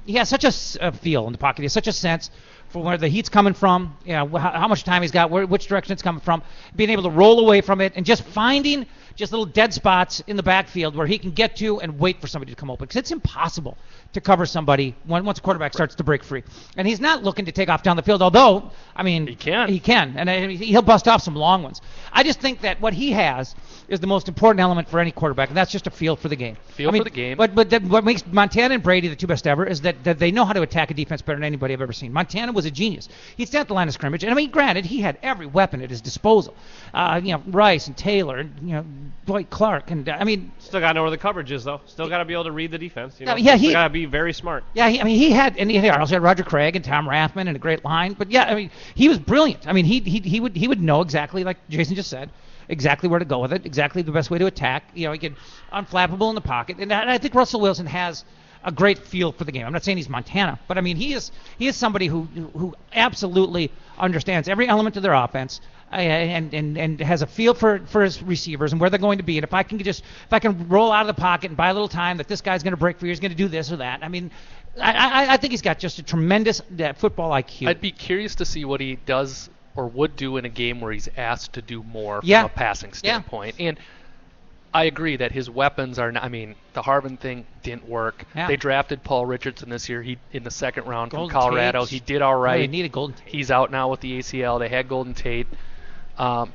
he has such a feel in the pocket. He has such a sense for where the heat's coming from, how much time he's got, which direction it's coming from, being able to roll away from it, and just finding just little dead spots in the backfield where he can get to and wait for somebody to come open. Because it's impossible to cover somebody once a quarterback starts to break free. And he's not looking to take off down the field, although, I mean, he can. And he'll bust off some long ones. I just think that what he has is the most important element for any quarterback, and that's just a feel for the game. For the game. But what makes Montana and Brady the two best ever is that they know how to attack a defense better than anybody I've ever seen. Montana was a genius. He'd stand at the line of scrimmage, and I mean, granted, he had every weapon at his disposal. Rice and Taylor, and Dwight Clark, and I mean, still got to know where the coverage is, though. Still got to be able to read the defense. Still got to be very smart. Yeah, he also had Roger Craig and Tom Rathman and a great line. But yeah, I mean, he was brilliant. I mean, he would know exactly, like Jason just said, exactly where to go with it, exactly the best way to attack. He could unflappable in the pocket, and I think Russell Wilson has a great feel for the game. I'm not saying he's Montana, but I mean he is somebody who absolutely understands every element of their offense and has a feel for his receivers and where they're going to be. And if I can roll out of the pocket and buy a little time that this guy's going to break for you, he's going to do this or that. I mean, I think he's got just a tremendous football IQ. I'd be curious to see what he does or would do in a game where he's asked to do more from a passing standpoint. And I agree that his weapons are not, I mean, the Harvin thing didn't work. Yeah. They drafted Paul Richardson this year in the second round from Colorado. He did all right. They needed Golden Tate. He's out now with the ACL. They had Golden Tate. But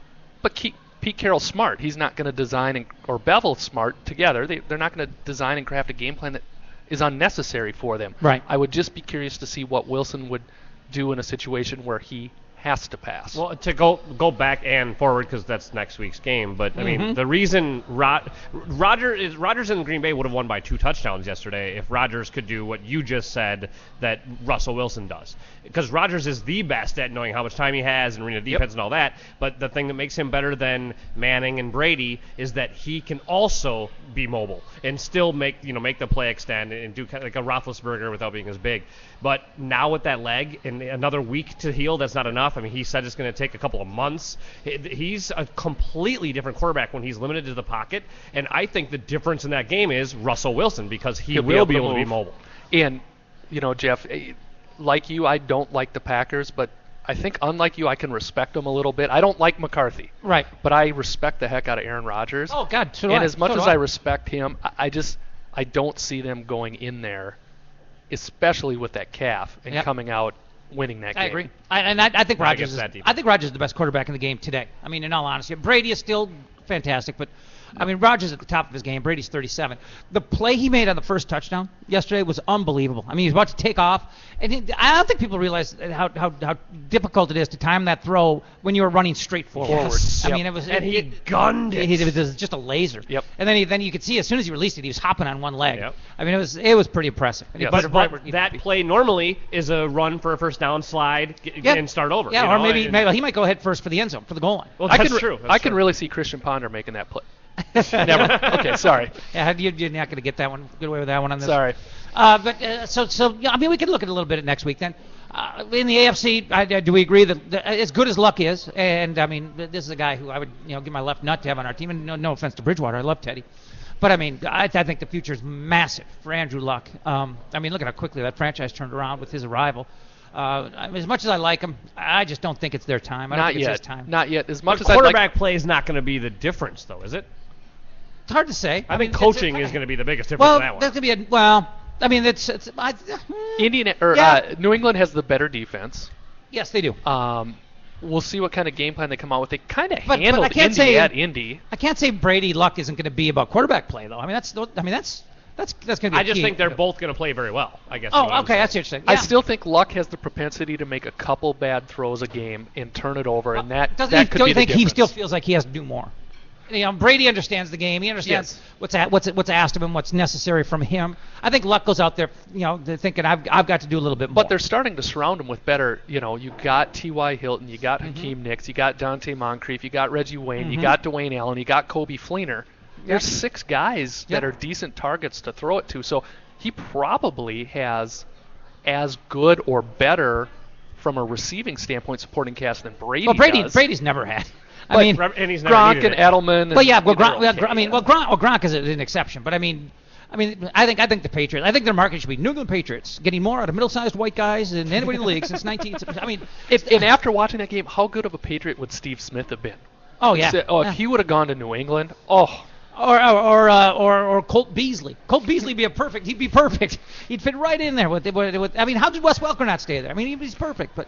Pete Carroll's smart. He's not going to design or Bevel smart together. They're not going to design and craft a game plan that is unnecessary for them. Right. I would just be curious to see what Wilson would do in a situation where he has to pass. Well, to go back and forward, because that's next week's game, but I mean, the reason Rodgers in Green Bay would have won by 2 touchdowns yesterday if Rodgers could do what you just said that Russell Wilson does. Because Rodgers is the best at knowing how much time he has and reading the defense and all that, but the thing that makes him better than Manning and Brady is that he can also be mobile and still make the play extend and do kind of like a Roethlisberger without being as big. But now with that leg and another week to heal, that's not enough. I mean, he said it's going to take a couple of months. He's a completely different quarterback when he's limited to the pocket, and I think the difference in that game is Russell Wilson because he will be able to be mobile. And, Jeff, like you, I don't like the Packers, but I think unlike you, I can respect them a little bit. I don't like McCarthy. Right. But I respect the heck out of Aaron Rodgers. Oh, God, so do And I. as much so as I I respect him, I don't see them going in there, especially with that calf, and coming out winning that game. I agree. I think Rodgers is the best quarterback in the game today. I mean, in all honesty, Brady is still fantastic, but I mean, Rodgers at the top of his game. Brady's 37. The play he made on the first touchdown yesterday was unbelievable. I mean, he was about to take off, and I don't think people realize how difficult it is to time that throw when you were running straight forward. Yes. I mean, it was he gunned it. It was just a laser. Yep. And then you could see as soon as he released it, he was hopping on one leg. Yep. I mean, it was pretty impressive. Yes. But that play normally is a run for a first down, slide, and start over. Yeah, or maybe he might go head first for the end zone, for the goal line. Well, that's true. I can really see Christian Ponder making that play. Never. Okay, sorry. Yeah, you're not going to get that one. Get away with that one on this. Sorry. So I mean, we can look at it a little bit next week then. In the AFC, do we agree that as good as Luck is, and I mean, this is a guy who I would give my left nut to have on our team. And no offense to Bridgewater, I love Teddy, but I mean, I think the future is massive for Andrew Luck. I mean, look at how quickly that franchise turned around with his arrival. As much as I like him, I just don't think it's their time. I don't think it's his time. Not yet. As much as quarterback play is not going to be the difference, though, is it? It's hard to say. I think coaching is going to be the biggest difference in that one. There's going to be I mean, New England has the better defense. Yes, they do. We'll see what kind of game plan they come out with. They kind of handled Indy at Indy. I can't say Brady Luck isn't going to be about quarterback play, though. I mean, that's That's going to be. I just think they're both going to play very well. I guess. Oh, okay, that's interesting. Yeah. I still think Luck has the propensity to make a couple bad throws a game and turn it over, and that could be the difference. Don't you think he still feels like he has to do more? Brady understands the game. He understands what's asked of him, what's necessary from him. I think Luck goes out there, thinking I've got to do a little bit more. But they're starting to surround him with better. You got T.Y. Hilton, you got Hakeem Nicks, you got Dante Moncrief, you got Reggie Wayne, you got Dwayne Allen, you got Kobe Fleener. There's 6 guys that are decent targets to throw it to. So he probably has as good or better from a receiving standpoint supporting cast than Brady does. Brady's never had. And he's never Gronk and Edelman. But Gronk is an exception. But I think the Patriots. I think their market should be New England Patriots, getting more out of middle-sized white guys than anybody in the league since 19. And after watching that game, how good of a Patriot would Steve Smith have been? Oh yeah. If he would have gone to New England, Or Colt Beasley. Colt Beasley he'd be perfect. He'd fit right in there with how did Wes Welker not stay there? He's perfect, but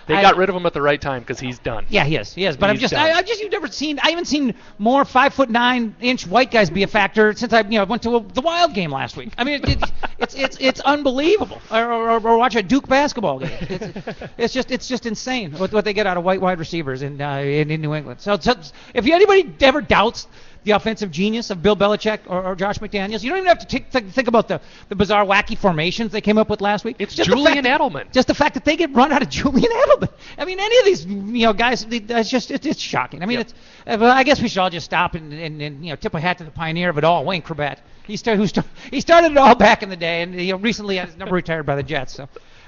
they got rid of him at the right time because he's done. Yeah, he is. But I haven't seen more 5'9" white guys be a factor since I went to the Wild game last week. It's unbelievable. Or watch a Duke basketball game. It's just insane what they get out of white wide receivers in New England. So if anybody ever doubts the offensive genius of Bill Belichick or Josh McDaniels, you don't even have to think about the bizarre, wacky formations they came up with last week. It's just Julian Edelman. Just the fact that they get run out of Julian Edelman. Any of these guys, it's shocking. I guess we should all just stop and tip a hat to the pioneer of it all, Wayne Corbett. He started it all back in the day, and recently had his number retired by the Jets. So,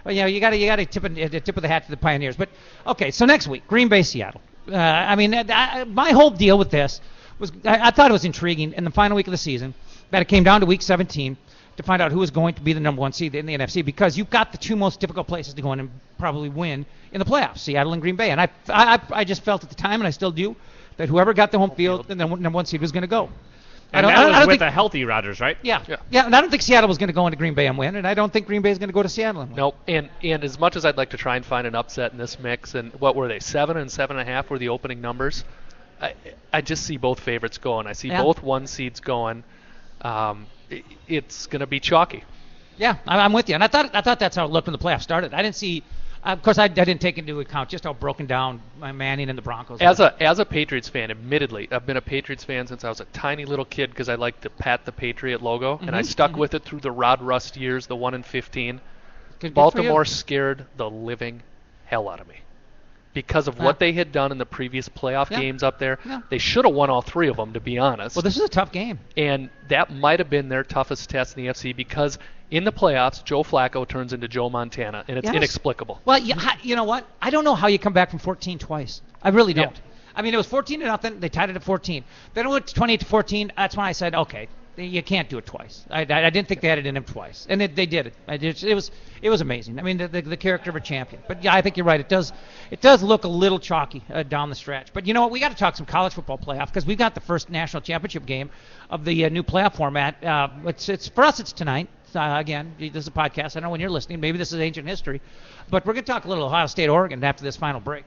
you got to tip of the hat to the pioneers. But okay, so next week, Green Bay, Seattle. My whole deal with this was I thought it was intriguing in the final week of the season that it came down to week 17 to find out who was going to be the number 1 seed in the NFC, because you've got the 2 most difficult places to go in and probably win in the playoffs, Seattle and Green Bay. And I just felt at the time, and I still do, that whoever got the home field and the number 1 seed was going to go. And that was with a healthy Rodgers, right? Yeah. And I don't think Seattle was going to go into Green Bay and win, and I don't think Green Bay is going to go to Seattle and win. Nope. And as much as I'd like to try and find an upset in this mix, and what were they, 7 and 7.5 were the opening numbers, I just see both favorites going. I see both 1 seeds going. It's going to be chalky. Yeah, I'm with you. And I thought that's how it looked when the playoffs started. I didn't see. Of course, I didn't take into account just how broken down Manning and the Broncos were. As a Patriots fan, admittedly, I've been a Patriots fan since I was a tiny little kid because I liked to pat the Patriot logo, and I stuck with it through the Rod Rust years, the 1-15. Baltimore scared the living hell out of me because of what they had done in the previous playoff games up there. Yeah. They should have won all 3 of them, to be honest. Well, this is a tough game. And that might have been their toughest test in the NFC because in the playoffs, Joe Flacco turns into Joe Montana, and it's inexplicable. Well, you know what? I don't know how you come back from 14 twice. I really don't. Yeah. It was 14-0. They tied it at 14. Then it went to 28-14. That's when I said, okay, you can't do it twice. I didn't think they had it in them twice, and they did it. It was amazing. The character of a champion. But yeah, I think you're right. It does look a little chalky down the stretch. But you know what? We got to talk some college football playoff because we've got the first national championship game of the new playoff format. It's for us. It's tonight. Again, this is a podcast. I know when you're listening, maybe this is ancient history, but we're going to talk a little Ohio State, Oregon after this final break.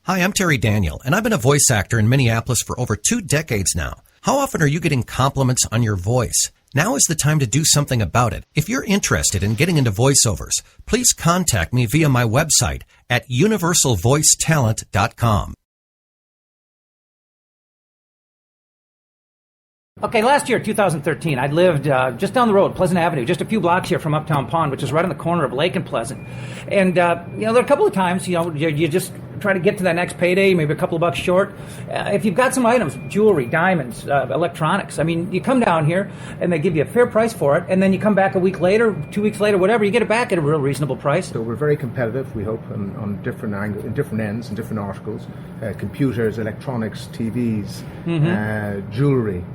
Hi, I'm Terry Daniel, and I've been a voice actor in Minneapolis for over 2 decades now. How often are you getting compliments on your voice? Now is the time to do something about it. If you're interested in getting into voiceovers, please contact me via my website at universalvoicetalent.com. Okay, last year, 2013, I lived just down the road, Pleasant Avenue, just a few blocks here from Uptown Pond, which is right on the corner of Lake and Pleasant. And, there are a couple of times, you just try to get to that next payday, maybe a couple of bucks short. If you've got some items, jewelry, diamonds, electronics, you come down here and they give you a fair price for it, and then you come back a week later, 2 weeks later, whatever, you get it back at a real reasonable price. So we're very competitive, we hope, on different angles, in different ends and different articles. Computers, electronics, TVs, jewelry.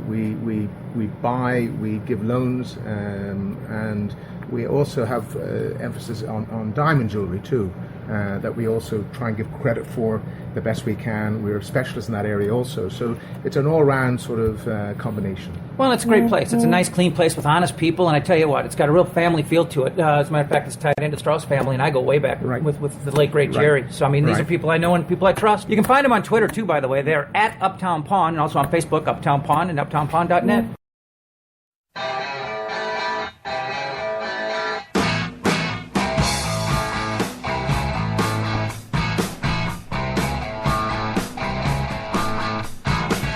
We buy, we give loans, and we also have emphasis on diamond jewelry too, that we also try and give credit for the best we can. We're specialists in that area also, so it's an all-round sort of combination. Well, it's a great place. It's a nice, clean place with honest people, and I tell you what, it's got a real family feel to it. As a matter of fact, it's tied into the Strauss family, and I go way back with the late, great Jerry. So, these are people I know and people I trust. You can find them on Twitter, too, by the way. They're at Uptown Pond, and also on Facebook, Uptown Pond, and uptownpond.net.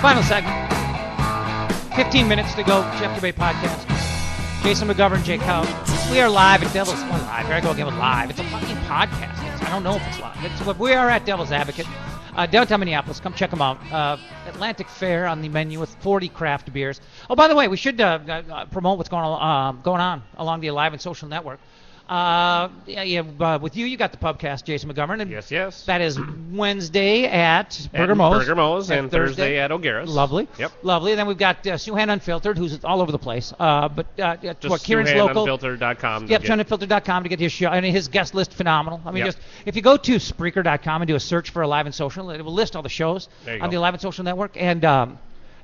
Final segment. 15 minutes to go. Jeff Dubay podcast. Jason McGovern, Jay Kautt. We are live at Devil's. Well, live. Here I go again with live. It's a fucking podcast. I don't know if it's live. We are at Devil's Advocate, downtown Minneapolis. Come check them out. Atlantic Fare on the menu with 40 craft beers. Oh, by the way, we should promote what's going on along the Alive and Social Network. With you got the pubcast, Jason McGovern. And yes. That is Wednesday at Burger Mo's. And Thursday at O'Gara's. Lovely. Yep. Lovely. Then we've got Suhan Unfiltered, who's all over the place. Just Kieran's local. SuhanUnfiltered.com. Yep, SuhanUnfiltered.com to get his show. I mean, his guest list phenomenal. I mean, Yep. just if you go to Spreaker.com and do a search for Alive and Social, it will list all the shows on the Alive and Social Network. And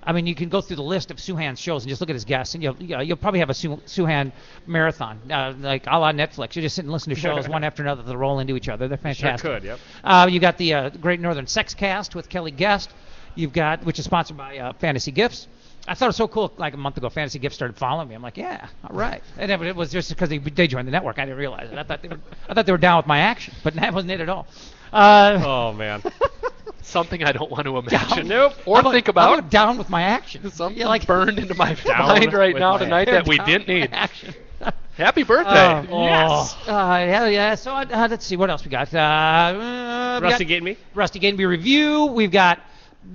I mean, you can go through the list of Suhan's shows and just look at his guests, and you'll probably have a Suhan marathon, like a la Netflix. You just sit and listen to shows one after another that roll into each other. They're fantastic. Sure could, yep. You got the Great Northern Sex Cast with Kelly Guest. You've got, which is sponsored by Fantasy Gifts. I thought it was so cool. Like a month ago, Fantasy Gifts started following me. I'm like, yeah, all right. And it was just because they joined the network. I didn't realize it. I thought they were down with my action, but that wasn't it at all. Oh man. Something I don't want to imagine. Nope. Or think about. Down with my action. Something like burned into my mind right now tonight that we didn't need. Action. Happy birthday. Yes. Yeah. So let's see what else we got. Rusty Gatenby review. We've got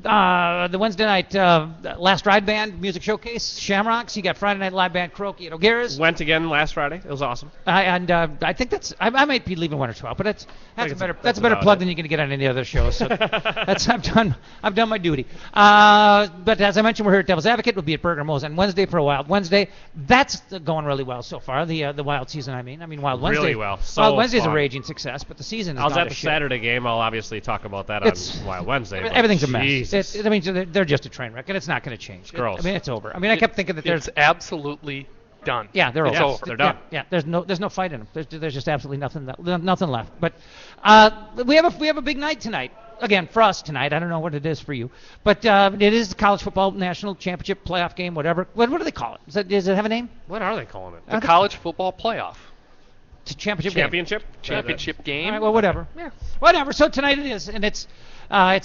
the Wednesday night Last Ride Band music showcase, Shamrocks. You got Friday night live band Croaky at O'Gara's. Went again last Friday. It was awesome. I think that's I might be leaving 1 or 12, but that's a better plug than you're going to get on any other show. So I've done my duty. But as I mentioned, we're here at Devil's Advocate. We'll be at Burger Mo's on Wednesday for a Wild Wednesday. That's going really well so far. The Wild season. I mean Wild Wednesday. Really well. So Wild Wednesday's fun. a raging success, but the season is I was not at the shit. Saturday game. I'll obviously talk about that on Wild Wednesday. but Everything's a mess. Jesus. I mean, they're just a train wreck, and it's not going to change. Gross. I mean, it's over. I mean, I kept thinking that there's It's absolutely done. yeah, they're It's over. over. They're done. Yeah, there's no fight in them. There's just absolutely nothing left. But we have a big night tonight. Again, for us tonight. I don't know what it is for you, but it is the college football national championship playoff game, whatever. What do they call it? Does it have a name? What are they calling it? The college football playoff. It's a championship Game. All right, well, whatever. Yeah, whatever. So tonight it is, and it's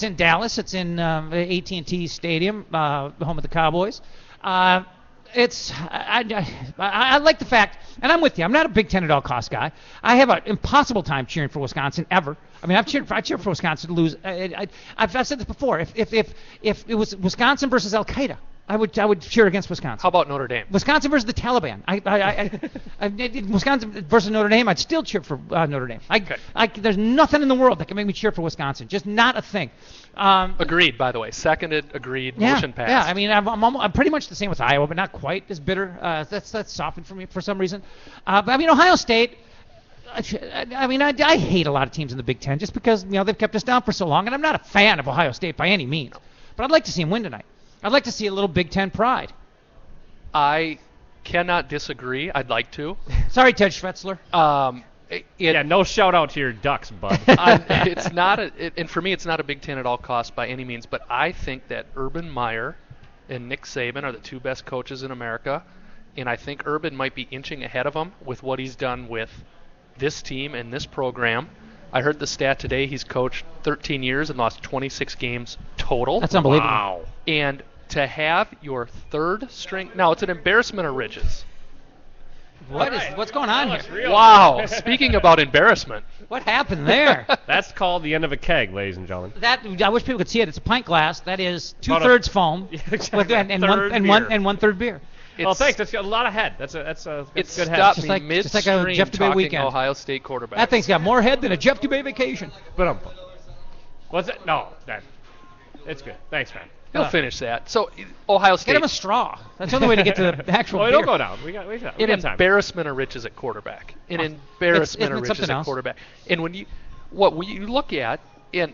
in Dallas. It's in AT&T Stadium, home of the Cowboys. I like the fact, and I'm with you. I'm not a Big Ten at all cost guy. I have an impossible time cheering for Wisconsin ever. I mean, I cheer for Wisconsin to lose. I've said this before. If it was Wisconsin versus Al Qaeda, I would cheer against Wisconsin. How about Notre Dame? Wisconsin versus the Taliban. Wisconsin versus Notre Dame. I'd still cheer for Notre Dame. There's nothing in the world that can make me cheer for Wisconsin. Just not a thing. Agreed, by the way. Seconded, agreed, motion passed. Yeah, I mean, I'm pretty much the same with Iowa, but not quite as bitter. That's softened for me for some reason. But I mean, Ohio State. I mean, I hate a lot of teams in the Big Ten just because they've kept us down for so long, and I'm not a fan of Ohio State by any means. But I'd like to see them win tonight. I'd like to see a little Big Ten pride. I cannot disagree. I'd like to. Sorry, Ted Schwetzler. No shout out to your Ducks, bud. It's not and for me, it's not a Big Ten at all costs by any means. But I think that Urban Meyer and Nick Saban are the two best coaches in America, and I think Urban might be inching ahead of them with what he's done with this team and this program. I heard the stat today. He's coached 13 years and lost 26 games total. That's unbelievable. Wow. And to have your third string, now it's an embarrassment of riches. What's going on here? Wow. Speaking about embarrassment. What happened there? That's called the end of a keg, ladies and gentlemen. I wish people could see it. It's a pint glass. That is 2/3 foam and 1/3 beer. Thanks. That's a lot of head. That's a It good head. stopped Just me like midstream a Jeff Dubay talking weekend. Ohio State quarterback. That thing's got more head than a Jeff Dubay vacation. But what's it? No, it's good. Thanks, man. He'll finish that. So Ohio State. Get him a straw. That's the only way to get to the actual beer. Don't go down. We got time. Embarrassment of riches at quarterback. An embarrassment of riches at quarterback. And when you look at, and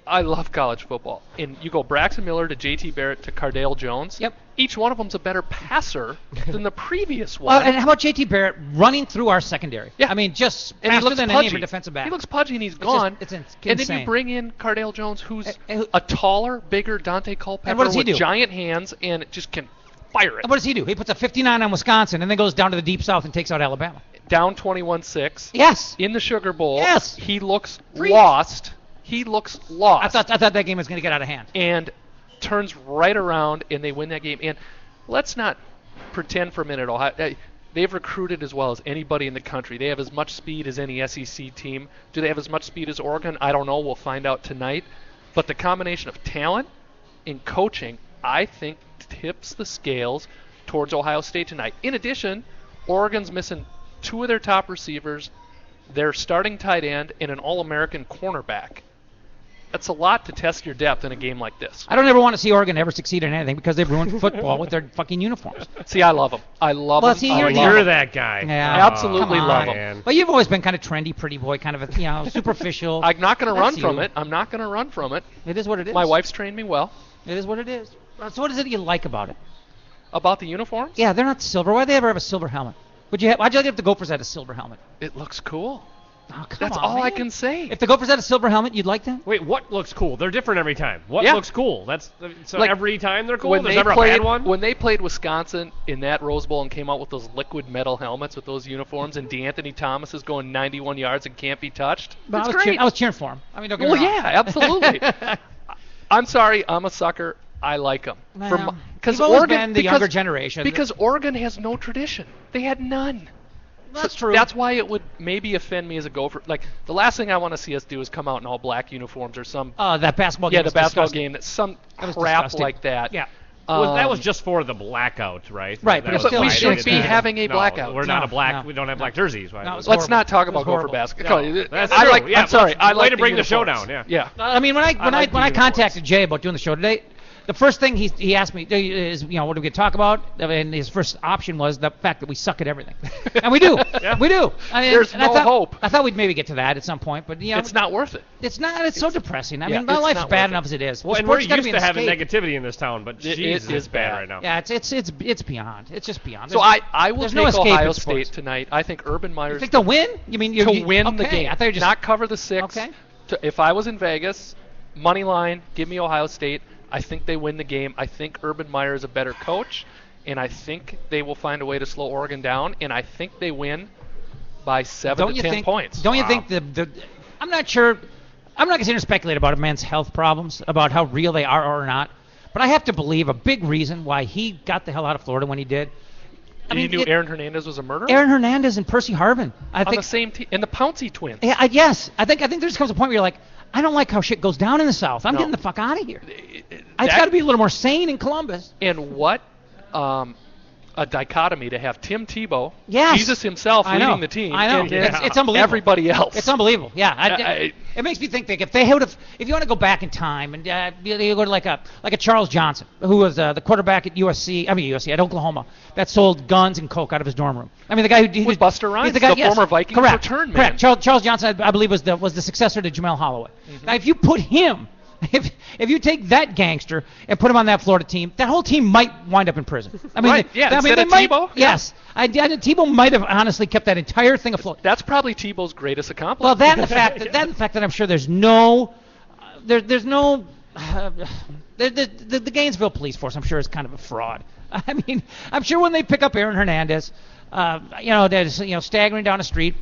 I love college football, and you go Braxton Miller to J.T. Barrett to Cardale Jones. Yep. Each one of them's a better passer than the previous one. And how about J.T. Barrett running through our secondary? Yeah. I mean, just and he faster looks than pudgy. any of our defensive back. He looks pudgy and he's gone. It's and insane. then you bring in Cardale Jones, who's a taller, bigger Dante Culpepper and what does he with do? giant hands and just can fire it. And what does he do? He puts a 59 on Wisconsin and then goes down to the Deep South and takes out Alabama. Down 21-6. Yes. In the Sugar Bowl. Yes. He looks lost. He looks lost. I thought that game was going to get out of hand. And turns right around and they win that game. And let's not pretend for a minute, Ohio. They've recruited as well as anybody in the country. They have as much speed as any SEC team. Do they have as much speed as Oregon? I don't know. We'll find out tonight. But the combination of talent and coaching, I think, tips the scales towards Ohio State tonight. In addition, Oregon's missing 2 of their top receivers, their starting tight end, and an All-American cornerback. That's a lot to test your depth in a game like this. I don't ever want to see Oregon ever succeed in anything because they've ruined football with their fucking uniforms. See, I love them. I love them. See, you're that guy. Yeah, absolutely love them. But you've always been kind of trendy, pretty boy, kind of a, superficial. I'm not going to run from it. I'm not going to run from it. It is what it is. My wife's trained me well. It is what it is. So what is it you like about it? About the uniforms? Yeah, they're not silver. Why'd they ever have a silver helmet? Why'd you have the Gophers had a silver helmet? It looks cool. Oh, That's on, all man. I can say. If the Gophers had a silver helmet, you'd like that? Wait, what looks cool? They're different every time. What looks cool? So like, every time they're cool? When There's they never played, a bad one? When they played Wisconsin in that Rose Bowl and came out with those liquid metal helmets with those uniforms, and DeAnthony Thomas is going 91 yards and can't be touched, But it's great. I was cheering for him. I mean, don't get me wrong. Yeah, absolutely. I'm sorry, I'm a sucker. I like them. Because Oregon, been the younger generation. Because Oregon has no tradition. They had none. That's true. That's why it would maybe offend me as a Gopher. Like, the last thing I want to see us do is come out in all black uniforms or some... that basketball game. Yeah, the basketball disgusting. game. That's some that crap disgusting. like that. Yeah. That was just for the blackout, right? Right, That but was still, we why should they be did that. having a No, blackout. We're not a black. We don't have black jerseys. Right? Let's not talk about Gopher No, basketball. that's I true. like. Yeah, I'm sorry. I way like to bring the show uniforms. down. Yeah. I mean, when I uniforms. contacted Jay about doing the show today, the first thing he asked me is, what are we going to talk about? And his first option was the fact that we suck at everything. And we do. Yeah. We do. There's no hope. I thought we'd maybe get to that at some point, but it's not worth it. It's not. It's so depressing. I yeah, mean, my it's life's not bad worth enough as it is. Well, and we're used to having negativity in this town, but Jesus, it is bad bad right now. Yeah, it's beyond. It's just beyond. So I will there's take no escape Ohio in State sports. tonight. I think Urban Meyer's... You think they'll win? You mean to win the okay. game, I thought you just not cover the 6. Okay. If I was in Vegas, money line, give me Ohio State. I think they win the game. I think Urban Meyer is a better coach, and I think they will find a way to slow Oregon down, and I think they win by 7 to 10 points. Don't you think the I'm not sure. I'm not going to sit here and speculate about a man's health problems, about how real they are or not, but I have to believe a big reason why he got the hell out of Florida when he did. You knew Aaron Hernandez was a murderer? Aaron Hernandez and Percy Harvin. I think the same team. And the Pouncey twins. Yeah, yes. I think there just comes a point where you're like, I don't like how shit goes down in the South. I'm getting the fuck out of here. It's got to be a little more sane in Columbus. And what a dichotomy to have Tim Tebow, yes. Jesus himself, leading the team. I know. And it's unbelievable. Everybody else. It's unbelievable. Yeah. It makes me think that if you want to go back in time and you go to like a Charles Johnson, who was the quarterback at USC at Oklahoma, that sold guns and coke out of his dorm room. I mean, the guy who was Buster Rhymes, former Vikings correct, return man. Correct. Charles Johnson, I believe, was the successor to Jamel Holloway. Mm-hmm. Now, if you put him, if you take that gangster and put him on that Florida team, that whole team might wind up in prison. I mean, right? Instead of Tebow. Yes, Tebow might have honestly kept that entire thing afloat. That's probably Tebow's greatest accomplishment. Well, that and the fact that I'm sure there's no, the Gainesville police force, I'm sure, is kind of a fraud. I mean, I'm sure when they pick up Aaron Hernandez, they're staggering down the street,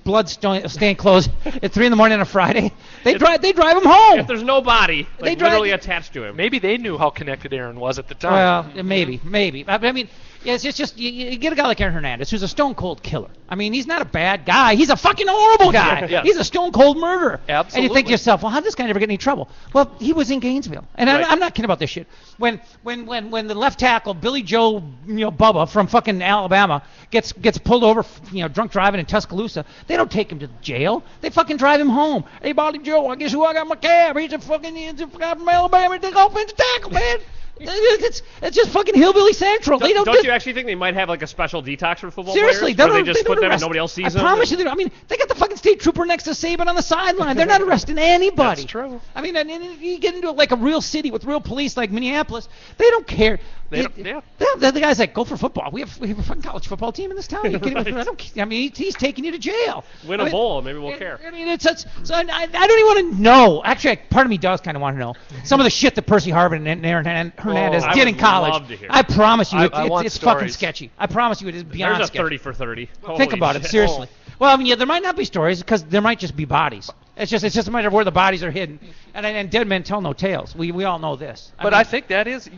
blood stained clothes at 3 a.m. on a Friday. They drive him home. If there's no body, literally attached to him. Maybe they knew how connected Aaron was at the time. Well, maybe. I mean, it's just you get a guy like Aaron Hernandez, who's a stone cold killer. I mean, he's not a bad guy. He's a fucking horrible guy. Yes. He's a stone cold murderer. Absolutely. And you think to yourself, well, how did this guy never get in any trouble? Well, he was in Gainesville, and right. I'm not kidding about this shit. When the left tackle Billy Joe Bubba from fucking Alabama gets pulled over, drunk driving in Tuscaloosa, they don't take him to jail. They fucking drive him home. Hey, Billy Joe, I guess who I got in my cab? He's a guy from Alabama. Take offensive tackle, man. It's just fucking hillbilly central. Don't you actually think they might have like a special detox for football seriously, players? Seriously, they just put them arrest. and nobody else sees them? I promise you. I mean, they got the fucking state trooper next to Saban on the sideline. They're not arresting anybody. That's true. I mean, and you get into like a real city with real police like Minneapolis, they don't care. The guy's like, go for football. We have a fucking college football team in this town. You kidding me? Right. I mean, he's taking you to jail. Win a bowl, maybe we'll care. I mean, so I don't even want to know. Actually, part of me does kind of want to know some of the shit that Percy Harvin and Aaron Hernandez did in college. Love to hear. I promise you, it's fucking stories. sketchy. I promise you, it is beyond There's a sketchy. 30 for 30. Think about it, seriously. Well, I mean, there might not be stories because there might just be bodies. It's just a matter of where the bodies are hidden. And dead men tell no tales. We all know this. I think that is,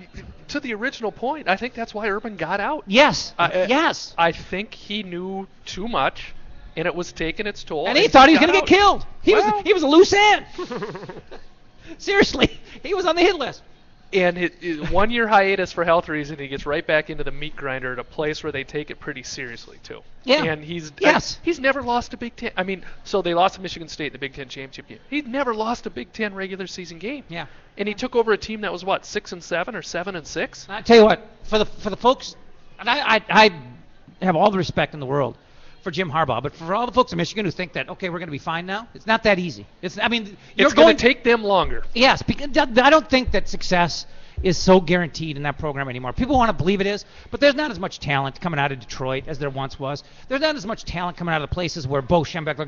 to the original point, I think that's why Urban got out. Yes. Yes. I think he knew too much, and it was taking its toll. And he thought he was going to get killed. He was a loose end. Seriously. He was on the hit list. And his 1 year hiatus for health reasons, he gets right back into the meat grinder at a place where they take it pretty seriously too. Yeah. And he's never lost a Big Ten. I mean, so they lost to Michigan State in the Big Ten championship game. He'd never lost a Big Ten regular season game. Yeah. And he took over a team that was 6-7 or 7-6. I tell you what, for the folks, and I have all the respect in the world for Jim Harbaugh, but for all the folks in Michigan who think that we're going to be fine now, it's not that easy. It's going to take them longer. Yes, because I don't think that success is so guaranteed in that program anymore. People want to believe it is, but there's not as much talent coming out of Detroit as there once was. There's not as much talent coming out of the places where Bo Schembechler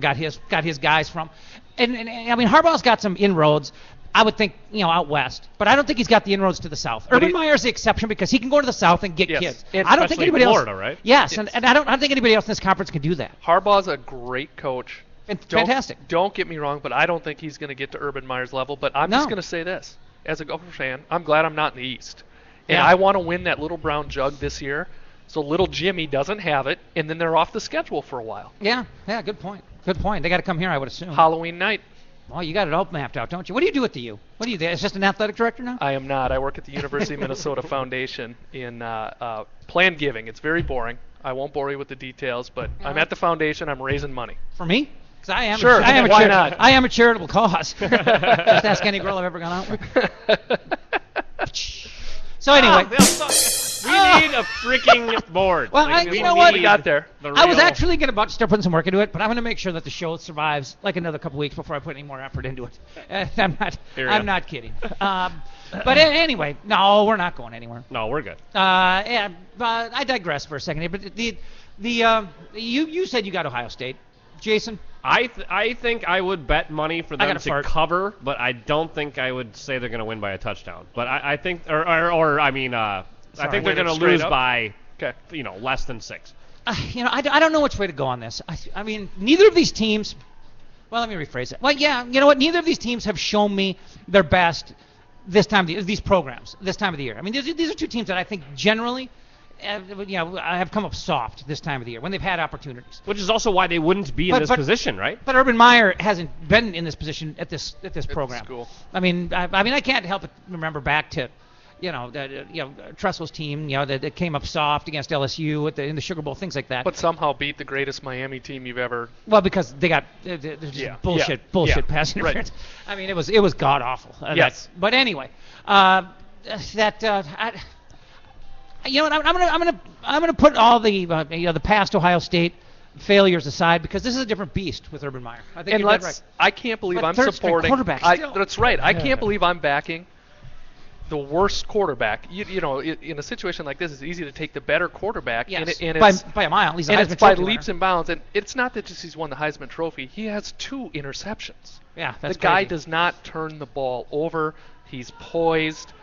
got his guys from. And I mean, Harbaugh's got some inroads, I would think, out west, but I don't think he's got the inroads to the south. Urban Meyer's the exception because he can go to the south and get kids. And I don't think anybody Florida, else. Right? Yes, and I don't think anybody else in this conference can do that. Harbaugh's a great coach. Fantastic. Don't get me wrong, but I don't think he's going to get to Urban Meyer's level. But I'm just going to say this. As a Gopher fan, I'm glad I'm not in the East. And I want to win that little brown jug this year so little Jimmy doesn't have it, and then they're off the schedule for a while. Yeah, good point. Good point. They got to come here, I would assume. Halloween night. Well, you got it all mapped out, don't you? What do you do with the U? What do you do? It's just an athletic director now? I am not. I work at the University of Minnesota Foundation in plan giving. It's very boring. I won't bore you with the details, but I'm at the foundation. I'm raising money. For me? Because I am. Sure. Why not? I am a charitable cause. Just ask any girl I've ever gone out with. So anyway, we need a freaking board. Well, you know what? We got there. I was actually going to start putting some work into it, but I'm going to make sure that the show survives like another couple weeks before I put any more effort into it. I'm not kidding. But anyway, no, we're not going anywhere. No, we're good. I digress for a second here. But you said you got Ohio State, Jason. I think I would bet money for them to cover, but I don't think I would say they're going to win by a touchdown. But I think, I think they're going to lose by, less than 6. I don't know which way to go on this. I mean, neither of these teams. Well, let me rephrase it. Well, yeah, you know what? Neither of these teams have shown me their best this time. These programs this time of the year. I mean, these are two teams that I think generally. Have come up soft this time of the year when they've had opportunities. Which is also why they wouldn't be in this position, right? But Urban Meyer hasn't been in this position at this program. School. I mean, I can't help but remember back to, Trestle's team, that came up soft against LSU in the Sugar Bowl, things like that. But somehow beat the greatest Miami team you've ever. Well, because they got bullshit passing interference. Right. I mean, it was god awful. Yes. But anyway, I'm gonna put all the past Ohio State failures aside because this is a different beast with Urban Meyer. I think you're right. I can't believe I'm supporting. That's right. I can't believe I'm backing the worst quarterback. In a situation like this, it's easy to take the better quarterback. Yes. And by a mile. He's a Heisman Trophy winner. Leaps and bounds. And it's not that just he's won the Heisman Trophy. He has 2 interceptions. Yeah, that's the guy does not turn the ball over. He's poised.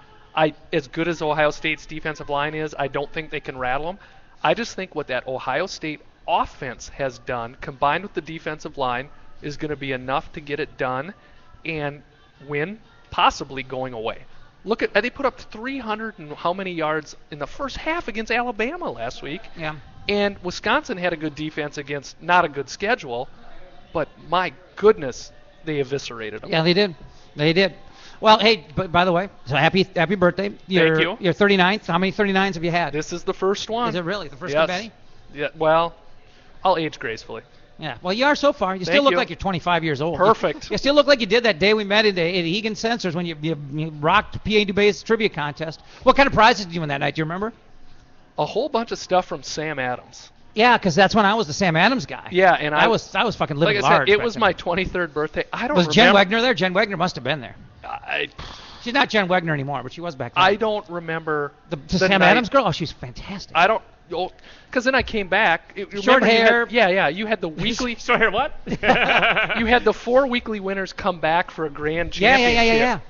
As good as Ohio State's defensive line is, I don't think they can rattle them. I just think what that Ohio State offense has done, combined with the defensive line, is going to be enough to get it done and win, possibly going away. Look at they put up 300 and how many yards in the first half against Alabama last week. Yeah. And Wisconsin had a good defense against not a good schedule, but my goodness, they eviscerated them. Yeah, they did. They did. Well, hey, by the way, so happy birthday. Thank you. You're 39th. How many 39s have you had? This is the first one. Is it really? The first yes. one, Benny? Yeah, well, I'll age gracefully. Yeah, well, you are so far. You still look like you're 25 years old. Perfect. You still look like you did that day we met at Egan Sensors when you rocked PA Dubay's trivia contest. What kind of prizes did you win that night? Do you remember? A whole bunch of stuff from Sam Adams. Yeah, because that's when I was the Sam Adams guy. Yeah, and I was fucking living like I large. Said, it was my 23rd birthday. I don't was remember. Jen Wegner there? Jen Wegner must have been there. She's not Jen Wegner anymore, but she was back then. I don't remember the Sam Adams girl. Oh, she's fantastic. I don't. Because then I came back. Short hair. You had the weekly. Short hair what? You had the 4 weekly winners come back for a grand championship. Yeah.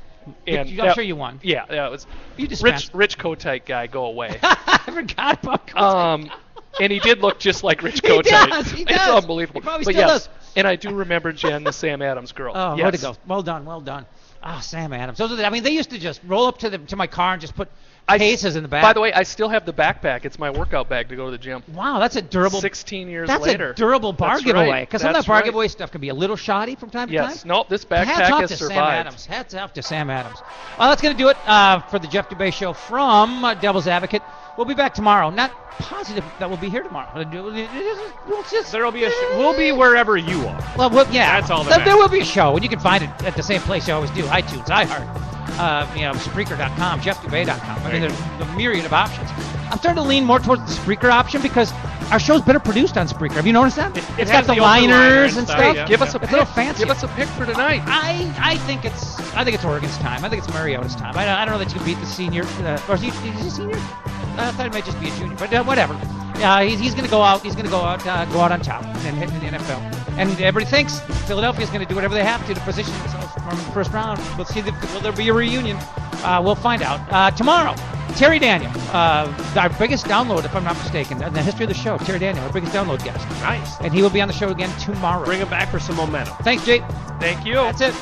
And I'm sure you won. Yeah, it was. You just Rich Kotite guy, go away. I forgot about Kotite. And he did look just like Rich Kotite. He does. It's unbelievable. He probably but still yes, does. And I do remember Jen, the Sam Adams girl. Oh, yes. way to go. Well done. Ah, Sam Adams. They used to just roll up to my car and just put cases in the back. By the way, I still have the backpack. It's my workout bag to go to the gym. Wow, that's a durable. 16 years that's later. That's a durable bar giveaway. Because some of that bar giveaway right. stuff can be a little shoddy from time to time. Yes. Nope, this backpack has survived. Sam Adams. Hats off to Sam Adams. Well, that's going to do it for the Jeff Dubay Show from Devil's Advocate. We'll be back tomorrow. Not positive that we'll be here tomorrow. We'll be wherever you are. Well, yeah. That's all that There will be a show, and you can find it at the same place you always do: iTunes, iHeart, Spreaker.com, JeffDubay.com. I mean, there's a myriad of options. I'm starting to lean more towards the Spreaker option because our show's better produced on Spreaker. Have you noticed that? It's got the liners and stuff. Yeah. Give us a pick. It's a little fancy. Give us a pick for tonight. I think it's Oregon's time. I think it's Mariota's time. I don't know that you can beat the senior. Or is he a senior? I thought it might just be a junior, but whatever. He's going to go out. He's going to go out on top and hit in the NFL. And everybody thinks Philadelphia's going to do whatever they have to position themselves from the first round. We'll see. Will there be a reunion? We'll find out tomorrow. Terry Daniel, our biggest download, if I'm not mistaken, in the history of the show. Terry Daniel, our biggest download guest. Nice. And he will be on the show again tomorrow. Bring him back for some momentum. Thanks, Jake. Thank you. That's it.